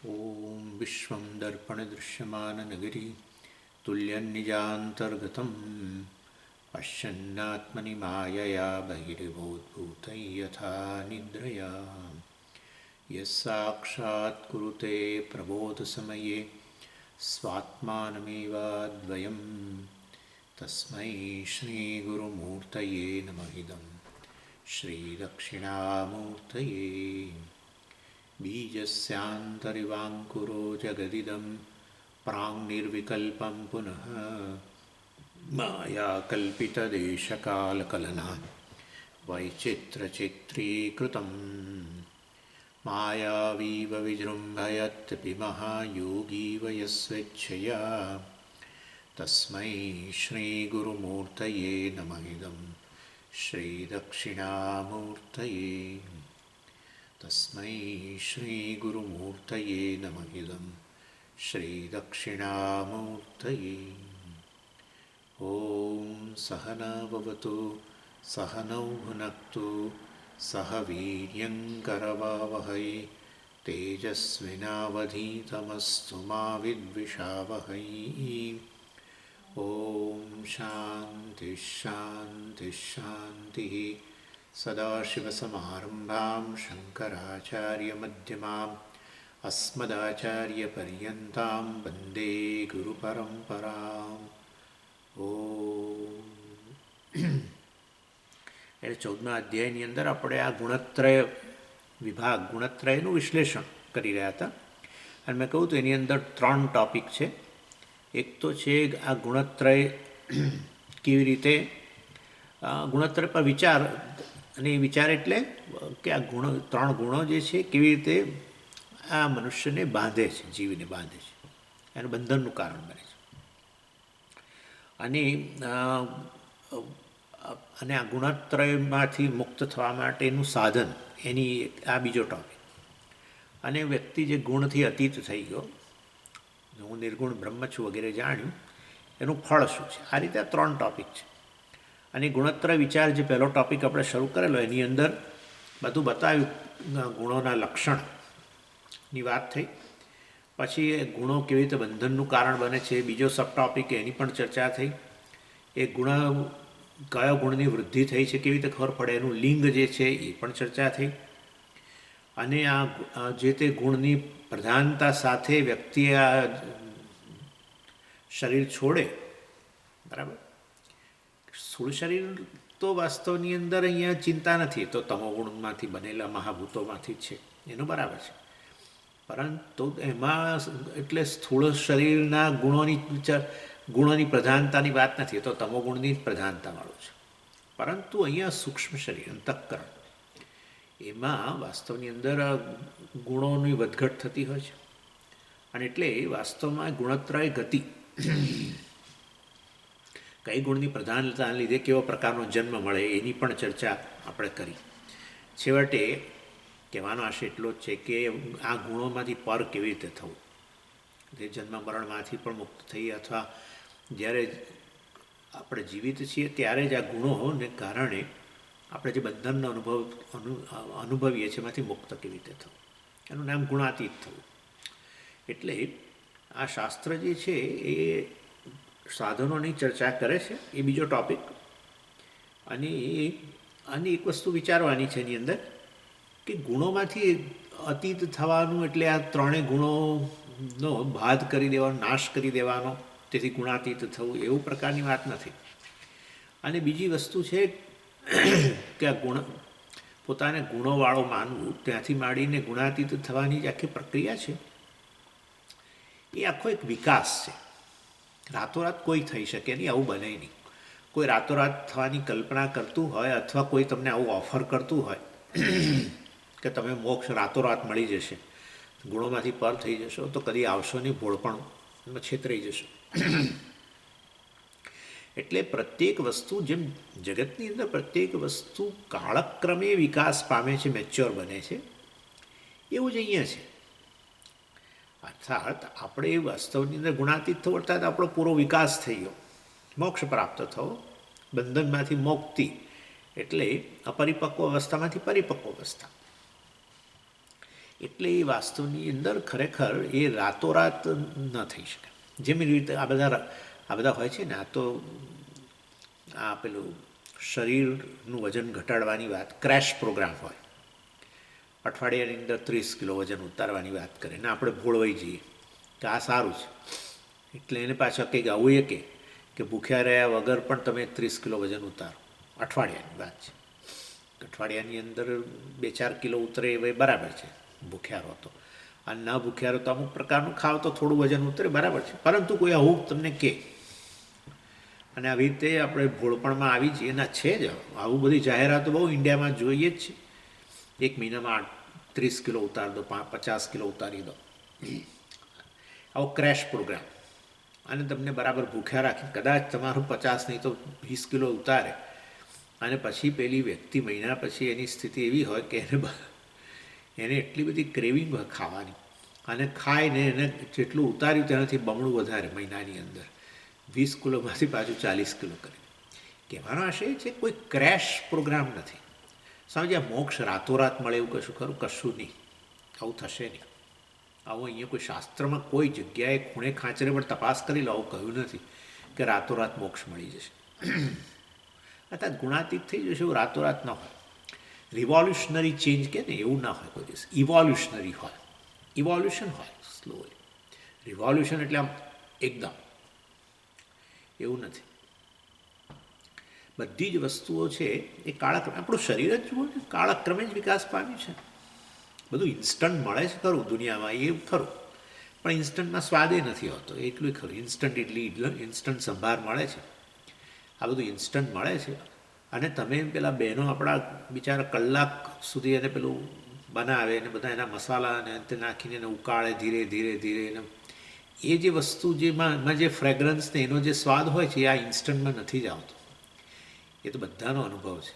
ॐ विश्वं दर्पणदृश्यमाननगरी तुल्यन्निजान्तर्गतं पश्यन्नात्मनि मायया बहिर्भूतभूतं यथा निद्रया यस्साक्षात् कुरुते प्रबोधसमये स्वात्मानमेवाद्वयं तस्मै श्रीगुरुमूर्तये नमः इदं श्रीदक्षिणामूर्तये बीजस्यान्तरिवाङ्कुरो जगदिदं प्राङ्निर्विकल्पं पुनः मायाकल्पितदेशकालकलना वैचित्रचित्रीकृतं मायावीव विजृम्भयत्यपि महायोगी वयस्वेच्छया तस्मै श्रीगुरुमूर्तये नमः इदं श्रीदक्षिणामूर्तये तस्मै श्रीगुरुमूर्तये नमः इदं श्रीदक्षिणामूर्तये ॐ सहना भवतु सहनौ भुनक्तु सह वीर्यङ्करवावहै तेजस्विनावधीतमस्तु मा विद्विषावहै ॐ शान्तिः शान्तिः शान्तिः सदाशिवसमारम्भां शङ्कराचार्यमध्यमाम् अस्मदाचार्यपर्यन्तां वन्दे गुरुपरम्पराम् એટલે 14મા અધ્યાયની અંદર આપણે આ ગુણત્રય વિભાગ ગુણત્રયનું વિશ્લેષણ કરી રહ્યા હતા અને મેં કહ્યું તો એની અંદર 3 ટૉપિક છે. એક તો છે આ ગુણત્રય કેવી રીતે ગુણત્રય પર વિચાર, અને એ વિચાર એટલે કે આ 3 ગુણો જે છે કેવી રીતે આ મનુષ્યને બાંધે છે, જીવને બાંધે છે, એનું બંધનનું કારણ બને છે. અને આ ગુણત્રયમાંથી મુક્ત થવા માટેનું સાધન, એની આ બીજો ટૉપિક. અને વ્યક્તિ જે ગુણથી અતીત થઈ ગયો, હું નિર્ગુણ બ્રહ્મ છું વગેરે જાણ્યું, એનું ફળ શું છે. આ રીતે આ 3 ટૉપિક છે. અને ગુણત્રય વિચાર જે પહેલો ટૉપિક આપણે શરૂ કરેલો એની અંદર બધું બતાવ્યું, ગુણોના લક્ષણની વાત થઈ. પછી એ ગુણો કેવી રીતે બંધનનું કારણ બને છે, બીજો સબ ટૉપિક એની પણ ચર્ચા થઈ. એ કયો ગુણની વૃદ્ધિ થઈ છે કેવી રીતે ખબર પડે, એનું લિંગ જે છે એ પણ ચર્ચા થઈ. અને આ જે તે ગુણની પ્રધાનતા સાથે વ્યક્તિ આ શરીર છોડે, બરાબર. સ્થૂળ શરીર તો વાસ્તવની અંદર અહીંયા ચિંતા નથી, તો તમોગુણમાંથી બનેલા મહાભૂતોમાંથી જ છે, એનું બરાબર છે. પરંતુ એમાં એટલે સ્થૂળ શરીરના ગુણોની પ્રધાનતાની વાત નથી, તો તમોગુણની પ્રધાનતાવાળું છે. પરંતુ અહીંયા સૂક્ષ્મ શરીર અંતઃકરણ, એમાં વાસ્તવની અંદર ગુણોની વધઘટ થતી હોય છે. અને એટલે વાસ્તવમાં ગુણત્રય ગતિ, કઈ ગુણની પ્રધાનતાને લીધે કેવો પ્રકારનો જન્મ મળે એની પણ ચર્ચા આપણે કરી. છેવટે કહેવાનો આશય એટલો જ છે કે આ ગુણોમાંથી પર કેવી રીતે થવું, જે જન્મ મરણમાંથી પણ મુક્ત થઈ, અથવા જ્યારે આપણે જીવિત છીએ ત્યારે જ આ ગુણોને કારણે આપણે જે બંધનનો અનુભવીએ છીએ એમાંથી મુક્ત કેવી રીતે થવું, એનું નામ ગુણાતીત થવું. એટલે આ શાસ્ત્ર જે છે એ સાધનોની ચર્ચા કરે છે, એ બીજો ટૉપિક. અને એક વસ્તુ વિચારવાની છે એની અંદર કે ગુણોમાંથી અતીત થવાનું એટલે આ 3 ગુણોનો બાદ કરી દેવાનો, નાશ કરી દેવાનો, તેથી ગુણાતીત થવું, એવું પ્રકારની વાત નથી. અને બીજી વસ્તુ છે કે આ પોતાને ગુણોવાળો માનવું, ત્યાંથી માંડીને ગુણાતીત થવાની જે આખી પ્રક્રિયા છે એ આખો એક વિકાસ છે. રાતોરાત કોઈ થઈ શકે નહીં, આવું બને નહીં. કોઈ રાતોરાત થવાની કલ્પના કરતું હોય, અથવા કોઈ તમને આવું ઓફર કરતું હોય કે તમે મોક્ષ રાતોરાત મળી જશે, ગુણોમાંથી પર થઈ જશો, તો કદી આવશો નહીં, ભોળપણમાં છેતરાઈ જશો. એટલે પ્રત્યેક વસ્તુ, જેમ જગતની અંદર પ્રત્યેક વસ્તુ કાળક્રમે વિકાસ પામે છે, મેચ્યોર બને છે, એવું જ અહીંયા છે. અર્થાત આપણે વાસ્તવની અંદર ગુણાતીત થવું અર્થાત આપણો પૂરો વિકાસ થઈ ગયો, મોક્ષ પ્રાપ્ત થવો, બંધનમાંથી મુક્તિ, એટલે અપરિપક્વ અવસ્થામાંથી પરિપક્વ અવસ્થા. એટલે એ વાસ્તવની અંદર ખરેખર એ રાતોરાત ન થઈ શકે. જેમ રીતે આ બધા હોય છે ને, આ તો આ પેલું શરીરનું વજન ઘટાડવાની વાત, ક્રેશ પ્રોગ્રામ હોય, અઠવાડિયાની અંદર 30 કિલો વજન ઉતારવાની વાત કરે ને આપણે ભોળવાઈ જઈએ કે આ સારું છે, એટલે એને પાછા કંઈક આવું એ કે ભૂખ્યા રહ્યા વગર પણ તમે 30 કિલો વજન ઉતારો. અઠવાડિયાની વાત છે. અઠવાડિયાની અંદર 2-4 કિલો ઉતરે એ બરાબર છે ભૂખ્યા રહો તો, અને ન ભૂખ્યા રહો તો અમુક પ્રકારનું ખાવ તો થોડું વજન ઉતરે, બરાબર છે. પરંતુ કોઈ આવું તમને કહે અને આવી રીતે આપણે ભોળપણમાં આવી જઈએ, ના છે જ આવું બધી જાહેરાતો બહુ ઇન્ડિયામાં જોઈએ જ છે. 1 મહિનામાં 30 કિલો ઉતારી દો, 50 કિલો ઉતારી દો, આવો ક્રેશ પ્રોગ્રામ, અને તમને બરાબર ભૂખ્યા રાખી કદાચ તમારું 50 નહીં તો 20 કિલો ઉતારે, અને પછી પેલી વ્યક્તિ મહિના પછી એની સ્થિતિ એવી હોય કે એને એટલી બધી ક્રેવિંગ હોય ખાવાની, અને ખાઈને એને જેટલું ઉતાર્યું તેનાથી બમણું વધારે મહિનાની અંદર 20 કિલોમાંથી પાછું 40 કિલો કરે. કહેવાનો આશય છે કોઈ ક્રેશ પ્રોગ્રામ નથી. સમજ્યા? મોક્ષ રાતોરાત મળે એવું કશું ખરું? કશું નહીં. આવું થશે નહીં. આવું અહીંયા કોઈ શાસ્ત્રમાં કોઈ જગ્યાએ ખૂણે ખાંચરે પણ તપાસ કરી લો, આવું કહ્યું નથી કે રાતોરાત મોક્ષ મળી જશે. અર્થાત ગુણાતીત થઈ જશે એવું રાતોરાત ન હોય. રિવોલ્યુશનરી ચેન્જ કે ને એવું ના હોય કોઈ દિવસ. ઇવોલ્યુશનરી હોય, ઇવોલ્યુશન હોય સ્લોલી. રિવોલ્યુશન એટલે આમ એકદમ એવું નથી. બધી જ વસ્તુઓ છે એ કાળક્રમે, આપણું શરીર જ જુઓ ને, કાળક્રમે જ વિકાસ પામ્યું છે. બધું ઇન્સ્ટન્ટ મળે છે ખરું દુનિયામાં, એ ખરું, પણ ઇન્સ્ટન્ટમાં સ્વાદે નથી હોતો, એટલું ખરું. ઇન્સ્ટન્ટ ઇડલી, ઇન્સ્ટન્ટ સંભાર મળે છે, આ બધું ઇન્સ્ટન્ટ મળે છે. અને તમે પેલા બહેનો આપણા બિચારા કલાક સુધી એને પેલું બનાવે અને બધા એના મસાલા અને તે નાખીને એને ઉકાળે ધીરે ધીરે ધીરે, એને એ જે વસ્તુ જેમાં જે ફ્રેગ્રન્સ ને એનો જે સ્વાદ હોય છે એ આ ઇન્સ્ટન્ટમાં નથી જ આવતો. એ તો બધાનો અનુભવ છે.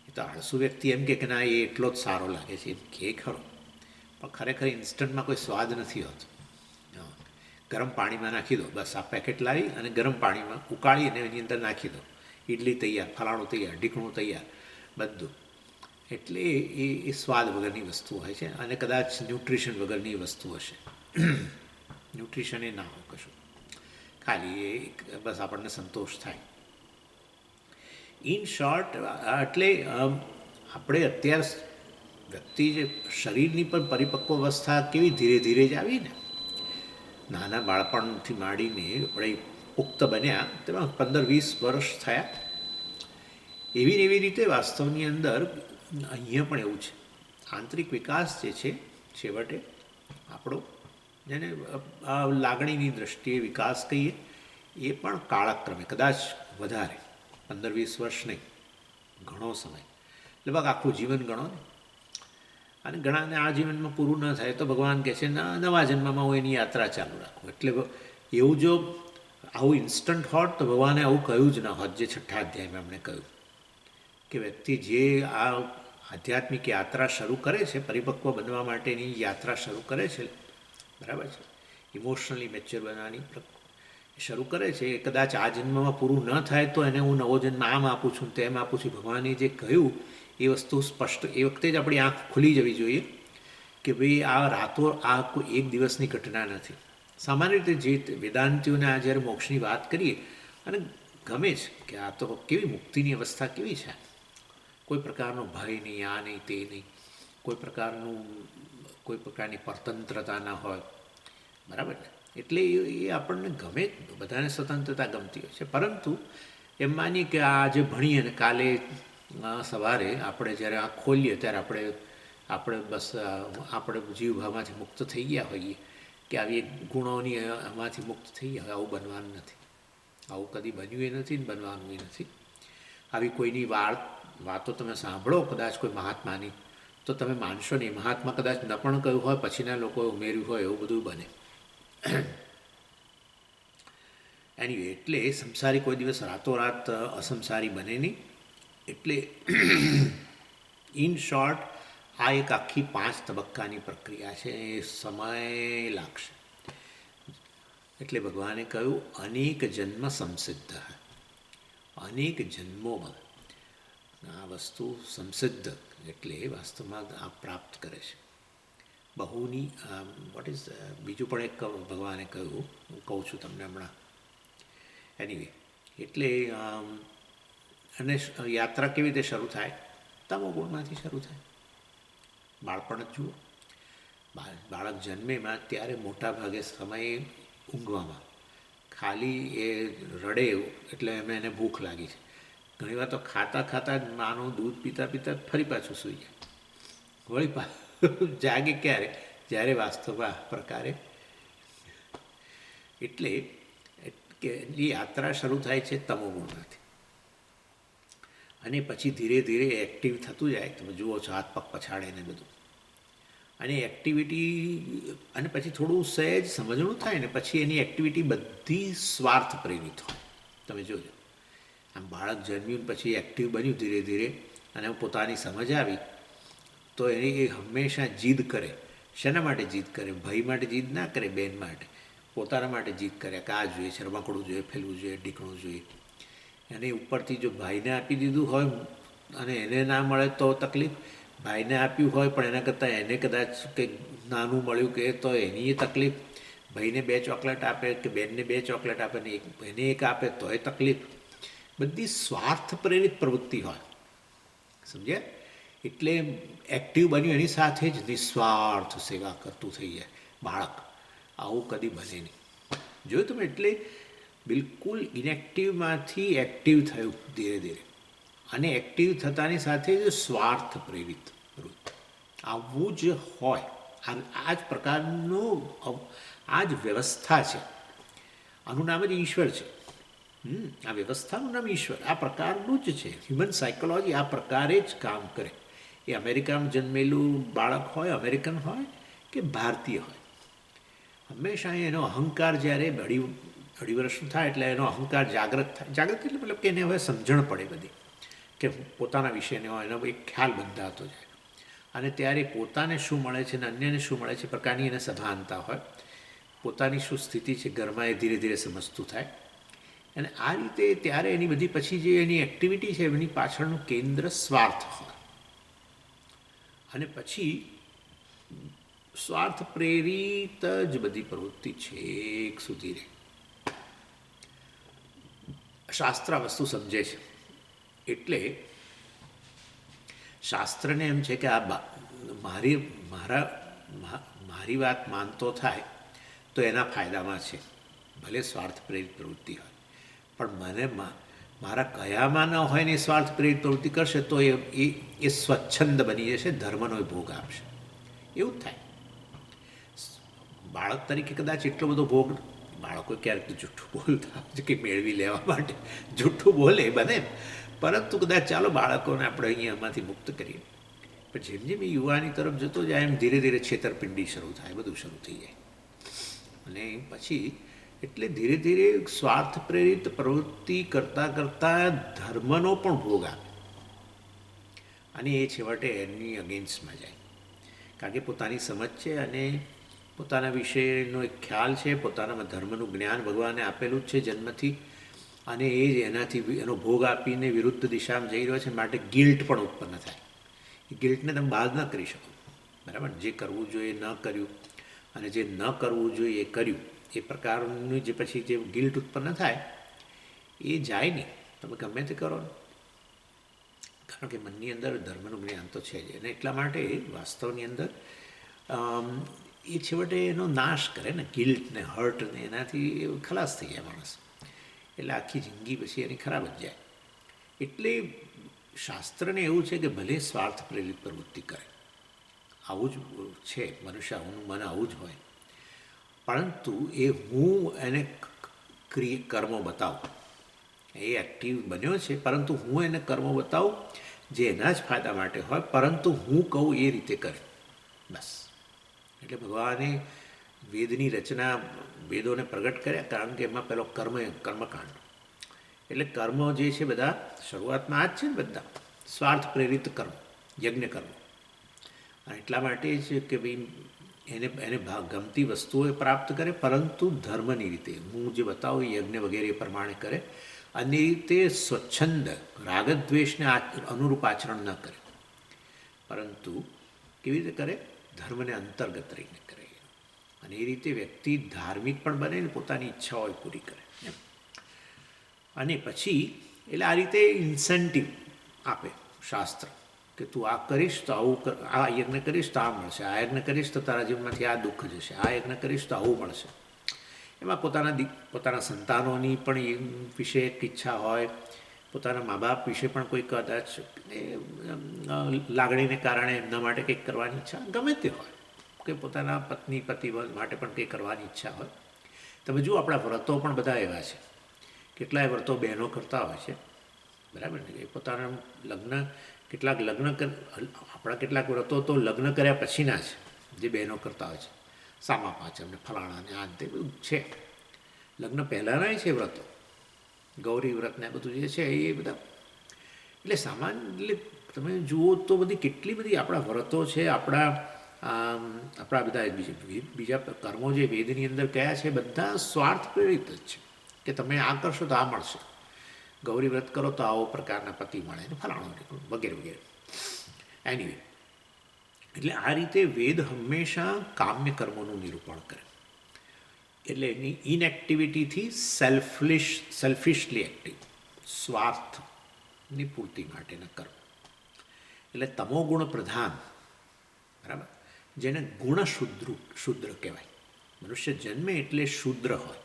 એ તો આળસુ વ્યક્તિ એમ કે ના એ એટલો જ સારો લાગે છે એમ કે ખરો, પણ ખરેખર ઇન્સ્ટન્ટમાં કોઈ સ્વાદ નથી હોતો. ગરમ પાણીમાં નાખી દો, બસ આ પેકેટ લાવી અને ગરમ પાણીમાં ઉકાળી અને એની અંદર નાખી દો, ઇડલી તૈયાર, ફલાણું તૈયાર, ઢીકણું તૈયાર, બધું. એટલે એ સ્વાદ વગરની વસ્તુ હોય છે, અને કદાચ ન્યુટ્રિશન વગરની વસ્તુ હશે. ન્યુટ્રિશન એ ના હોય કશું, ખાલી એ બસ આપણને સંતોષ થાય. ઇન શોર્ટ, એટલે આપણે અત્યાર વ્યક્તિ જે શરીરની પણ પરિપક્વ અવસ્થા કેવી ધીરે ધીરે જ આવી ને, નાના બાળપણથી માંડીને આપણે પુખ્ત બન્યા તેમાં 15-20 વર્ષ થયા. એવી ને એવી રીતે વાસ્તવની અંદર અહીંયા પણ એવું છે. આંતરિક વિકાસ જે છે છેવટે આપણો, જેને લાગણીની દૃષ્ટિએ વિકાસ કહીએ, એ પણ કાળક્રમે કદાચ વધારે, 15-20 વર્ષ નહીં, ઘણો સમય, લગભગ આખું જીવન ગણો ને. અને ઘણાને આ જીવનમાં પૂરું ન થાય તો ભગવાન કહે છે નવા જન્મમાં હું એની યાત્રા ચાલુ રાખું. એટલે એવું જો આવું ઇન્સ્ટન્ટ હોત તો ભગવાને આવું કહ્યું જ ન હોત, જે 6થા અધ્યાયમાં એમણે કહ્યું કે વ્યક્તિ જે આ આધ્યાત્મિક યાત્રા શરૂ કરે છે, પરિપક્વ બનવા માટેની યાત્રા શરૂ કરે છે, બરાબર છે, ઇમોશનલી મેચ્યોર બનવાની શરૂ કરે છે, એ કદાચ આ જન્મમાં પૂરું ન થાય તો એને હું નવો જન્મ આમ આપું છું તેમ આપું છું. ભગવાને જે કહ્યું એ વસ્તુ સ્પષ્ટ એ વખતે જ આપણી આંખ ખુલી જવી જોઈએ કે ભાઈ આ કોઈ એક દિવસની ઘટના નથી. સામાન્ય રીતે જે વેદાંતિઓને આ જ્યારે મોક્ષની વાત કરીએ, અને ગમે છે કે આ તો કેવી મુક્તિની અવસ્થા કેવી છે, કોઈ પ્રકારનો ભય નહીં, આ નહીં તે નહીં, કોઈ પ્રકારની પરતંત્રતા ના હોય, બરાબર ને. એટલે એ આપણને ગમે, બધાને સ્વતંત્રતા ગમતી હોય છે. પરંતુ એમ માનીએ કે આ જે ભણીએ અને કાલે સવારે આપણે જ્યારે આંખ ખોલીએ ત્યારે આપણે બસ આપણે જીવભાવમાંથી મુક્ત થઈ ગયા હોઈએ, કે આવી ગુણોની આમાંથી મુક્ત થઈ ગયા હોય, આવું બનવાનું નથી. આવું કદી બન્યું એ નથી ને બનવાનું એ નથી. આવી કોઈની વાતો તમે સાંભળો કદાચ કોઈ મહાત્માની, તો તમે માનશો નહીં. મહાત્મા કદાચ ન પણ કહ્યું હોય, પછીના લોકોએ ઉમેર્યું હોય, એવું બધું બને. એની એટલે સંસારી કોઈ દિવસ રાતોરાત અસંસારી બને નહીં. એટલે ઇન શોર્ટ આ એક આખી 5 તબક્કાની પ્રક્રિયા છે, એ સમય લાગશે. એટલે ભગવાને કહ્યું અનેક જન્મ સંસિદ્ધ, અનેક જન્મોમાં આ વસ્તુ સંસિદ્ધ એટલે વાસ્તવમાં આ પ્રાપ્ત કરે છે. બહુની વોટ ઇઝ બીજું પણ એક ભગવાને કહ્યું, હું કહું છું તમને હમણાં. એનીવે, એટલે અને યાત્રા કેવી રીતે શરૂ થાય? તમોગુણમાંથી શરૂ થાય. બાળપણ જ જુઓ, બાળક જન્મેમાં ત્યારે મોટા ભાગે સમય ઊંઘવામાં, ખાલી એ રડે એટલે એને ભૂખ લાગી છે. ઘણીવાર તો ખાતા ખાતા જ માનું દૂધ પીતા પીતા ફરી પાછું સૂઈ જાય. વળી જાગે ક્યારે? જ્યારે વાસ્તવમાં આ પ્રકારે. એટલે કે એ યાત્રા શરૂ થાય છે તમોગુણમાંથી, અને પછી ધીરે ધીરે એક્ટિવ થતું જાય. તમે જુઓ છો હાથ પગ પછાડે ને બધું, અને એક્ટિવિટી, અને પછી થોડું સહેજ સમજણું થાય ને પછી એની એક્ટિવિટી બધી સ્વાર્થ પ્રેરિત હોય. તમે જોજો, આમ બાળક જન્મ્યું પછી એક્ટિવ બન્યું ધીરે ધીરે, અને પોતાની સમજ આવી તો એ હંમેશા જીદ કરે. શેના માટે જીદ કરે? ભાઈ માટે જીદ ના કરે, બેન માટે, પોતાના માટે જીદ કરે કે આ જોઈએ છે, રમકડું જોઈએ, ફેલવું જોઈએ, ઢીકણું જોઈએ. અને ઉપરથી જો ભાઈને આપી દીધું હોય અને એને ના મળે તો તકલીફ, ભાઈને આપ્યું હોય પણ એના કરતાં એને કદાચ કંઈક નાનું મળ્યું કે તો એની એ તકલીફ, ભાઈને 2 ચોકલેટ આપે કે બેનને 2 ચોકલેટ આપે ને એને એક આપે તો એ તકલીફ. બધી સ્વાર્થ પ્રેરિત પ્રવૃત્તિ હોય, સમજ્યા? એટલે એક્ટિવ બન્યું એની સાથે જ નિસ્વાર્થ સેવા કરતું થઈ જાય બાળક. આવું કદી બને નહીં. જોયું તમે? એટલે બિલકુલ ઇનેક્ટિવમાંથી એક્ટિવ થયું ધીરે ધીરે, અને એક્ટિવ થતાની સાથે જ સ્વાર્થ પ્રેરિત પ્રવૃત્તિ. આવું જ હોય. આ જ પ્રકારનું, આ જ વ્યવસ્થા છે. આનું નામ જ ઈશ્વર છે. આ વ્યવસ્થાનું નામ ઈશ્વર. આ પ્રકારનું જ છે. હ્યુમન સાયકોલોજી આ પ્રકારે જ કામ કરે. એ અમેરિકામાં જન્મેલું બાળક હોય, અમેરિકન હોય કે ભારતીય હોય, હંમેશા એનો અહંકાર જ્યારે અઢી વર્ષનું થાય એટલે એનો અહંકાર જાગૃત થાય. જાગૃત એટલે મતલબ કે એને હવે સમજણ પડે બધી, કે પોતાના વિશેનો એનો એક ખ્યાલ બંધાતો જાય, અને ત્યારે પોતાને શું મળે છે અને અન્યને શું મળે છે પ્રકારની એને સભાનતા હોય. પોતાની શું સ્થિતિ છે ઘરમાં એ ધીરે ધીરે સમજતું થાય. અને આ રીતે ત્યારે એની બધી પછી જે એની એક્ટિવિટી છે એની પાછળનું કેન્દ્ર સ્વાર્થ હોય, અને પછી સ્વાર્થ પ્રેરિત જ બધી પ્રવૃત્તિ છેક સુધી રહે. શાસ્ત્ર આ વસ્તુ સમજે છે, એટલે શાસ્ત્રને એમ છે કે આ મારી વાત માનતો થાય તો એના ફાયદામાં છે, ભલે સ્વાર્થ પ્રેરિત પ્રવૃત્તિ હોય. પણ મને મારા કયામાં ન હોય ને સ્વાર્થ પ્રેરિત પ્રવૃત્તિ કરશે તો એ સ્વચ્છંદ બની જશે, ધર્મનો ભોગ આપશે. એવું જ થાય. બાળક તરીકે કદાચ એટલો બધો ભોગ, બાળકો ક્યારેક તો જૂઠું બોલતા હોય છે કે મેળવી લેવા માટે જૂઠું બોલે બને, પરંતુ કદાચ ચાલો બાળકોને આપણે અહીંયામાંથી મુક્ત કરીએ. પણ જેમ જેમ એ યુવાની તરફ જતો જાય એમ ધીરે ધીરે છેતરપિંડી શરૂ થાય, બધું શરૂ થઈ જાય. અને પછી એટલે ધીરે ધીરે સ્વાર્થ પ્રેરિત પ્રવૃત્તિ કરતાં કરતાં ધર્મનો પણ ભોગ આપે, અને એ છેવટે એની અગેન્સ્ટમાં જાય. કારણ કે પોતાની સમજ છે અને પોતાના વિશેનો એક ખ્યાલ છે, પોતાનામાં ધર્મનું જ્ઞાન ભગવાને આપેલું જ છે જન્મથી, અને એ જ એનાથી એનો ભોગ આપીને વિરુદ્ધ દિશામાં જઈ રહ્યો છે. માટે ગિલ્ટ પણ ઉત્પન્ન થાય. એ ગિલ્ટને તમે બાદ ન કરી શકો, બરાબર? જે કરવું જોઈએ ન કર્યું, અને જે ન કરવું જોઈએ એ કર્યું, એ પ્રકારનું જે પછી જે ગિલ્ટ ઉત્પન્ન થાય એ જાય નહીં, તમે ગમે તે કરો. કારણ કે મનની અંદર ધર્મનું જ્ઞાન તો છે જ, અને એટલા માટે વાસ્તવની અંદર એ છેવટે એનો નાશ કરે ને, ગિલ્ટ ને હર્ટ ને, એનાથી ખલાસ થઈ જાય માણસ. એટલે આખી જિંદગી પછી એની ખરાબ જ જાય. એટલે શાસ્ત્રને એવું છે કે ભલે સ્વાર્થ પ્રેરિત પ્રવૃત્તિ કરે, આવું જ છે મનુષ્યનું મન, આવું જ હોય, પરંતુ એ હું એને કર્મો બતાવું. એ એક્ટિવ બન્યો છે પરંતુ હું એને કર્મો બતાવું જે એના જ ફાયદા માટે હોય, પરંતુ હું કહું એ રીતે કરે, બસ. એટલે ભગવાને વેદની રચના, વેદોને પ્રગટ કર્યા, કારણ કે એમાં પેલો કર્મકાંડ, એટલે કર્મો જે છે બધા શરૂઆતમાં આ જ છે ને, બધા સ્વાર્થ પ્રેરિત કર્મ, યજ્ઞ કર્મ. અને એટલા માટે જ કે ભાઈ એને ગમતી વસ્તુઓ પ્રાપ્ત કરે, પરંતુ ધર્મની રીતે, હું જે બતાવું યજ્ઞ વગેરે એ પ્રમાણે કરે, અને એ રીતે સ્વચ્છંદ રાગદ્વેષને અનુરૂપ આચરણ ન કરે, પરંતુ કેવી રીતે કરે? ધર્મને અંતર્ગત રહીને કરે. અને એ રીતે વ્યક્તિ ધાર્મિક પણ બને ને પોતાની ઈચ્છાઓ પૂરી કરે એમ. અને પછી એટલે આ રીતે ઇન્સેન્ટિવ આપે શાસ્ત્ર કે તું આ કરીશ તો આવું આ યજ્ઞ કરીશ તો આ મળશે, આ યજ્ઞ કરીશ તો તારા જીવનમાંથી આ દુઃખ જશે, આ યજ્ઞ કરીશ તો આવું મળશે. એમાં પોતાના સંતાનોની પણ એ વિશે એક ઈચ્છા હોય, પોતાના મા બાપ વિશે પણ કોઈ કદાચ લાગણીને કારણે એમના માટે કંઈક કરવાની ઈચ્છા ગમે તે હોય, કે પોતાના પત્ની પતિ માટે પણ કંઈક કરવાની ઈચ્છા હોય. તમે જુઓ આપણા વ્રતો પણ બધા એવા છે. કેટલાય વ્રતો બહેનો કરતા હોય છે, બરાબર ને? એ પોતાના આપણા કેટલાક વ્રતો તો લગ્ન કર્યા પછીના છે જે બહેનો કરતા હોય છે. સામા પાંચમ ને ફલાણા ને આ તે બધું છે. લગ્ન પહેલાંના છે વ્રતો, ગૌરી વ્રત ને બધું જે છે એ બધા. એટલે સામાન્ય એટલે તમે જુઓ તો કેટલી બધી આપણા વ્રતો છે, આપણા બધા બીજા કર્મો જે વેદની અંદર કયા છે બધા સ્વાર્થ પ્રેરિત જ છે કે તમે આ કરશો તો આ મળશે, ગૌરી વ્રત કરો તો આવો પ્રકારના પતિ મળે ને ફલાણો વગેરે વગેરે. એનીવે, એટલે આ રીતે વેદ હંમેશા કામ્ય કર્મોનું નિરૂપણ કરે. એટલે એની ઇનએક્ટિવિટીથી સેલ્ફિશલી એક્ટિવ, સ્વાર્થની પૂર્તિ માટેના કર્મ. એટલે તમોગુણ પ્રધાન, બરાબર, જેને શુદ્ર કહેવાય. મનુષ્ય જન્મે એટલે શુદ્ર હોય.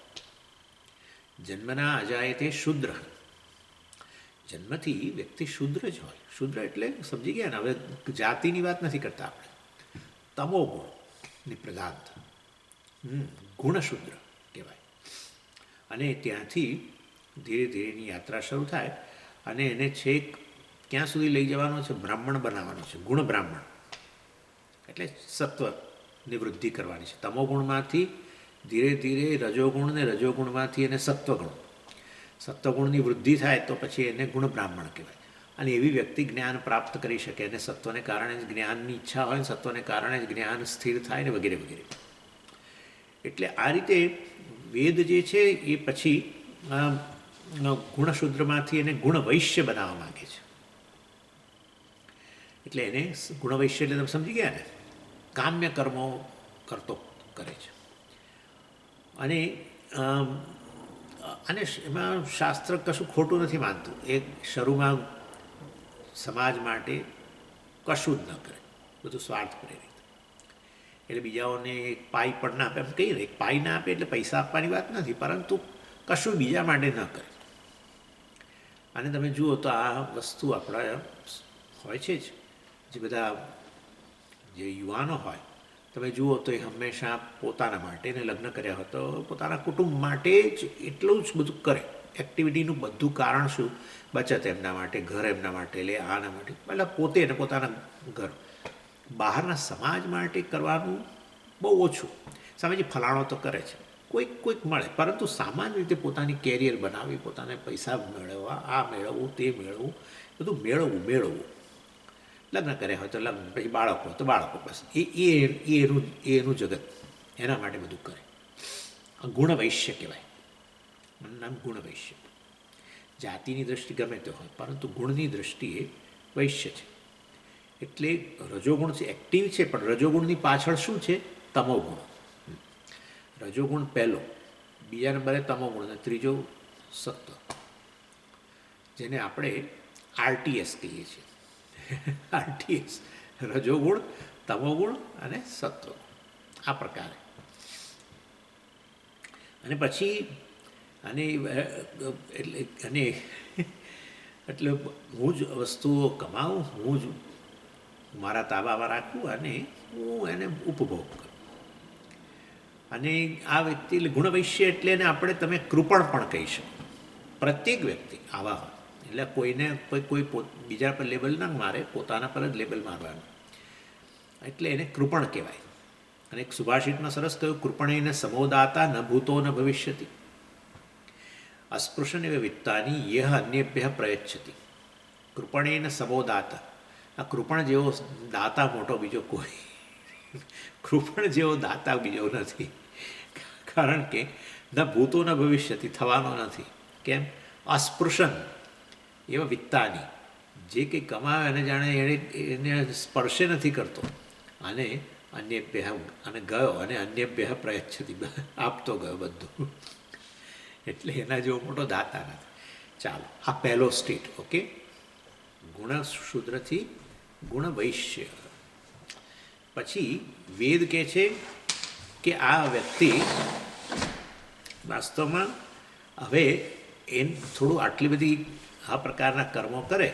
જન્મના અજાયતે શુદ્ર, જન્મથી વ્યક્તિ શુદ્ર જ હોય. શુદ્ર એટલે સમજી ગયા ને? હવે જાતિની વાત નથી કરતા આપણે. તમોગુણની પ્રધાન, ગુણશુદ્ર કહેવાય. અને ત્યાંથી ધીરે ધીરેની યાત્રા શરૂ થાય અને એને છેક ક્યાં સુધી લઈ જવાનો છે? બ્રાહ્મણ બનાવવાનો છે, ગુણ બ્રાહ્મણ. એટલે સત્વની વૃદ્ધિ કરવાની છે. તમોગુણમાંથી ધીરે ધીરે રજોગુણ ને રજોગુણમાંથી એને સત્વગુણની વૃદ્ધિ થાય તો પછી એને ગુણ બ્રાહ્મણ કહેવાય. અને એવી વ્યક્તિ જ્ઞાન પ્રાપ્ત કરી શકે. અને સત્વને કારણે જ જ્ઞાનની ઈચ્છા હોય, સત્વને કારણે જ જ્ઞાન સ્થિર થાય ને વગેરે વગેરે. એટલે આ રીતે વેદ જે છે એ પછી ગુણશુદ્રમાંથી એને ગુણવૈશ્ય બનાવવા માગે છે. એટલે એને ગુણવૈશ્ય એટલે તમે સમજી ગયા ને? કામ્ય કર્મો કરે છે. અને એમાં શાસ્ત્ર કશું ખોટું નથી માનતું. એ શરૂમાં સમાજ માટે કશું જ ન કરે, બધું સ્વાર્થ પ્રેરિત. એટલે બીજાઓને એક પાઈ પણ ના આપે. એમ કહીએ ને, એક પાઈ ના આપે એટલે પૈસા આપવાની વાત નથી, પરંતુ કશું બીજા માટે ન કરે. અને તમે જુઓ તો આ વસ્તુ આપણા હોય છે જ. જે બધા જે યુવાનો હોય, તમે જુઓ તો એ હંમેશા પોતાના માટે ને લગ્ન કર્યા હોય તો પોતાના કુટુંબ માટે જ એટલું જ બધું કરે. એક્ટિવિટીનું બધું કારણ શું? બચત એમના માટે, ઘર એમના માટે, એટલે આના માટે, એટલે પોતે ને પોતાના ઘર. બહારના સમાજ માટે કરવાનું બહુ ઓછું. સામેથી ફલાણો તો કરે છે, કોઈક મળે, પરંતુ સામાન્ય રીતે પોતાની કેરિયર બનાવી, પોતાને પૈસા મેળવવા, આ મેળવવું, તે મેળવવું, બધું મેળવવું. લગ્ન કર્યા હોય તો લગ્ન, પછી બાળકો હોય તો બાળકો, બસ એનું જગત, એના માટે બધું કરે. ગુણવૈશ્ય કહેવાય. નામ ગુણવૈશ્ય. જાતિની દૃષ્ટિ ગમે તે હોય, પરંતુ ગુણની દ્રષ્ટિએ વૈશ્ય છે. એટલે રજોગુણ છે, એક્ટિવ છે, પણ રજોગુણની પાછળ શું છે? તમોગુણ. રજોગુણ પહેલો, બીજા નંબરે તમોગુણ, અને ત્રીજો સત્વ, જેને આપણે RTS કહીએ છીએ. RTS, રજોગુણ, તમોગુણ અને સત્વગુણ, આ પ્રકારે. અને પછી એટલે હું જ વસ્તુઓ કમાઉં, હું જ મારા તાબામાં રાખું અને હું એને ઉપભોગ કરું. અને આ વ્યક્તિ એટલે ગુણવૈશ્ય એટલે એને તમે કૃપણ પણ કહી શકો. પ્રત્યેક વ્યક્તિ આવા હોય એટલે કોઈને કોઈ બીજા પર લેબલ ના મારે, પોતાના પર જ લેબલ મારવાનું. એટલે એને કૃપણ કહેવાય. અને એક સુભાષિતમાં સરસ કહ્યું, કૃપણેન સમોદાતા ન ભૂતો ન ભવિષ્યતિ, અસ્પૃશન એવ વિત્તાની યહ અન્યેભ્ય પ્રયચ્છતિ. કૃપણેન સમોદાતા. આ કૃપણ જેવો દાતા મોટો બીજો કોઈ, કૃપણ જેવો દાતા બીજો નથી. કારણ કે ન ભૂતો ન ભવિષ્યતિ, થવાનો નથી. કેમ? અસ્પૃશન એવા વિત્તાની, જે કંઈ કમાવે અને જાણે એને સ્પર્શે નથી કરતો. અને અન્યભ્ય અને ગયો અને અન્યભ્ય પ્રયચ્છતિ, આપતો ગયો બધું. એટલે એના જેવો મોટો દાતા નથી. ચાલો, આ પહેલો સ્ટેટ. ઓકે, ગુણશૂદ્રથી ગુણવૈશ્ય. પછી વેદ કહે છે કે આ વ્યક્તિ વાસ્તવમાં હવે થોડું આટલી બધી આ પ્રકારના કર્મો કરે,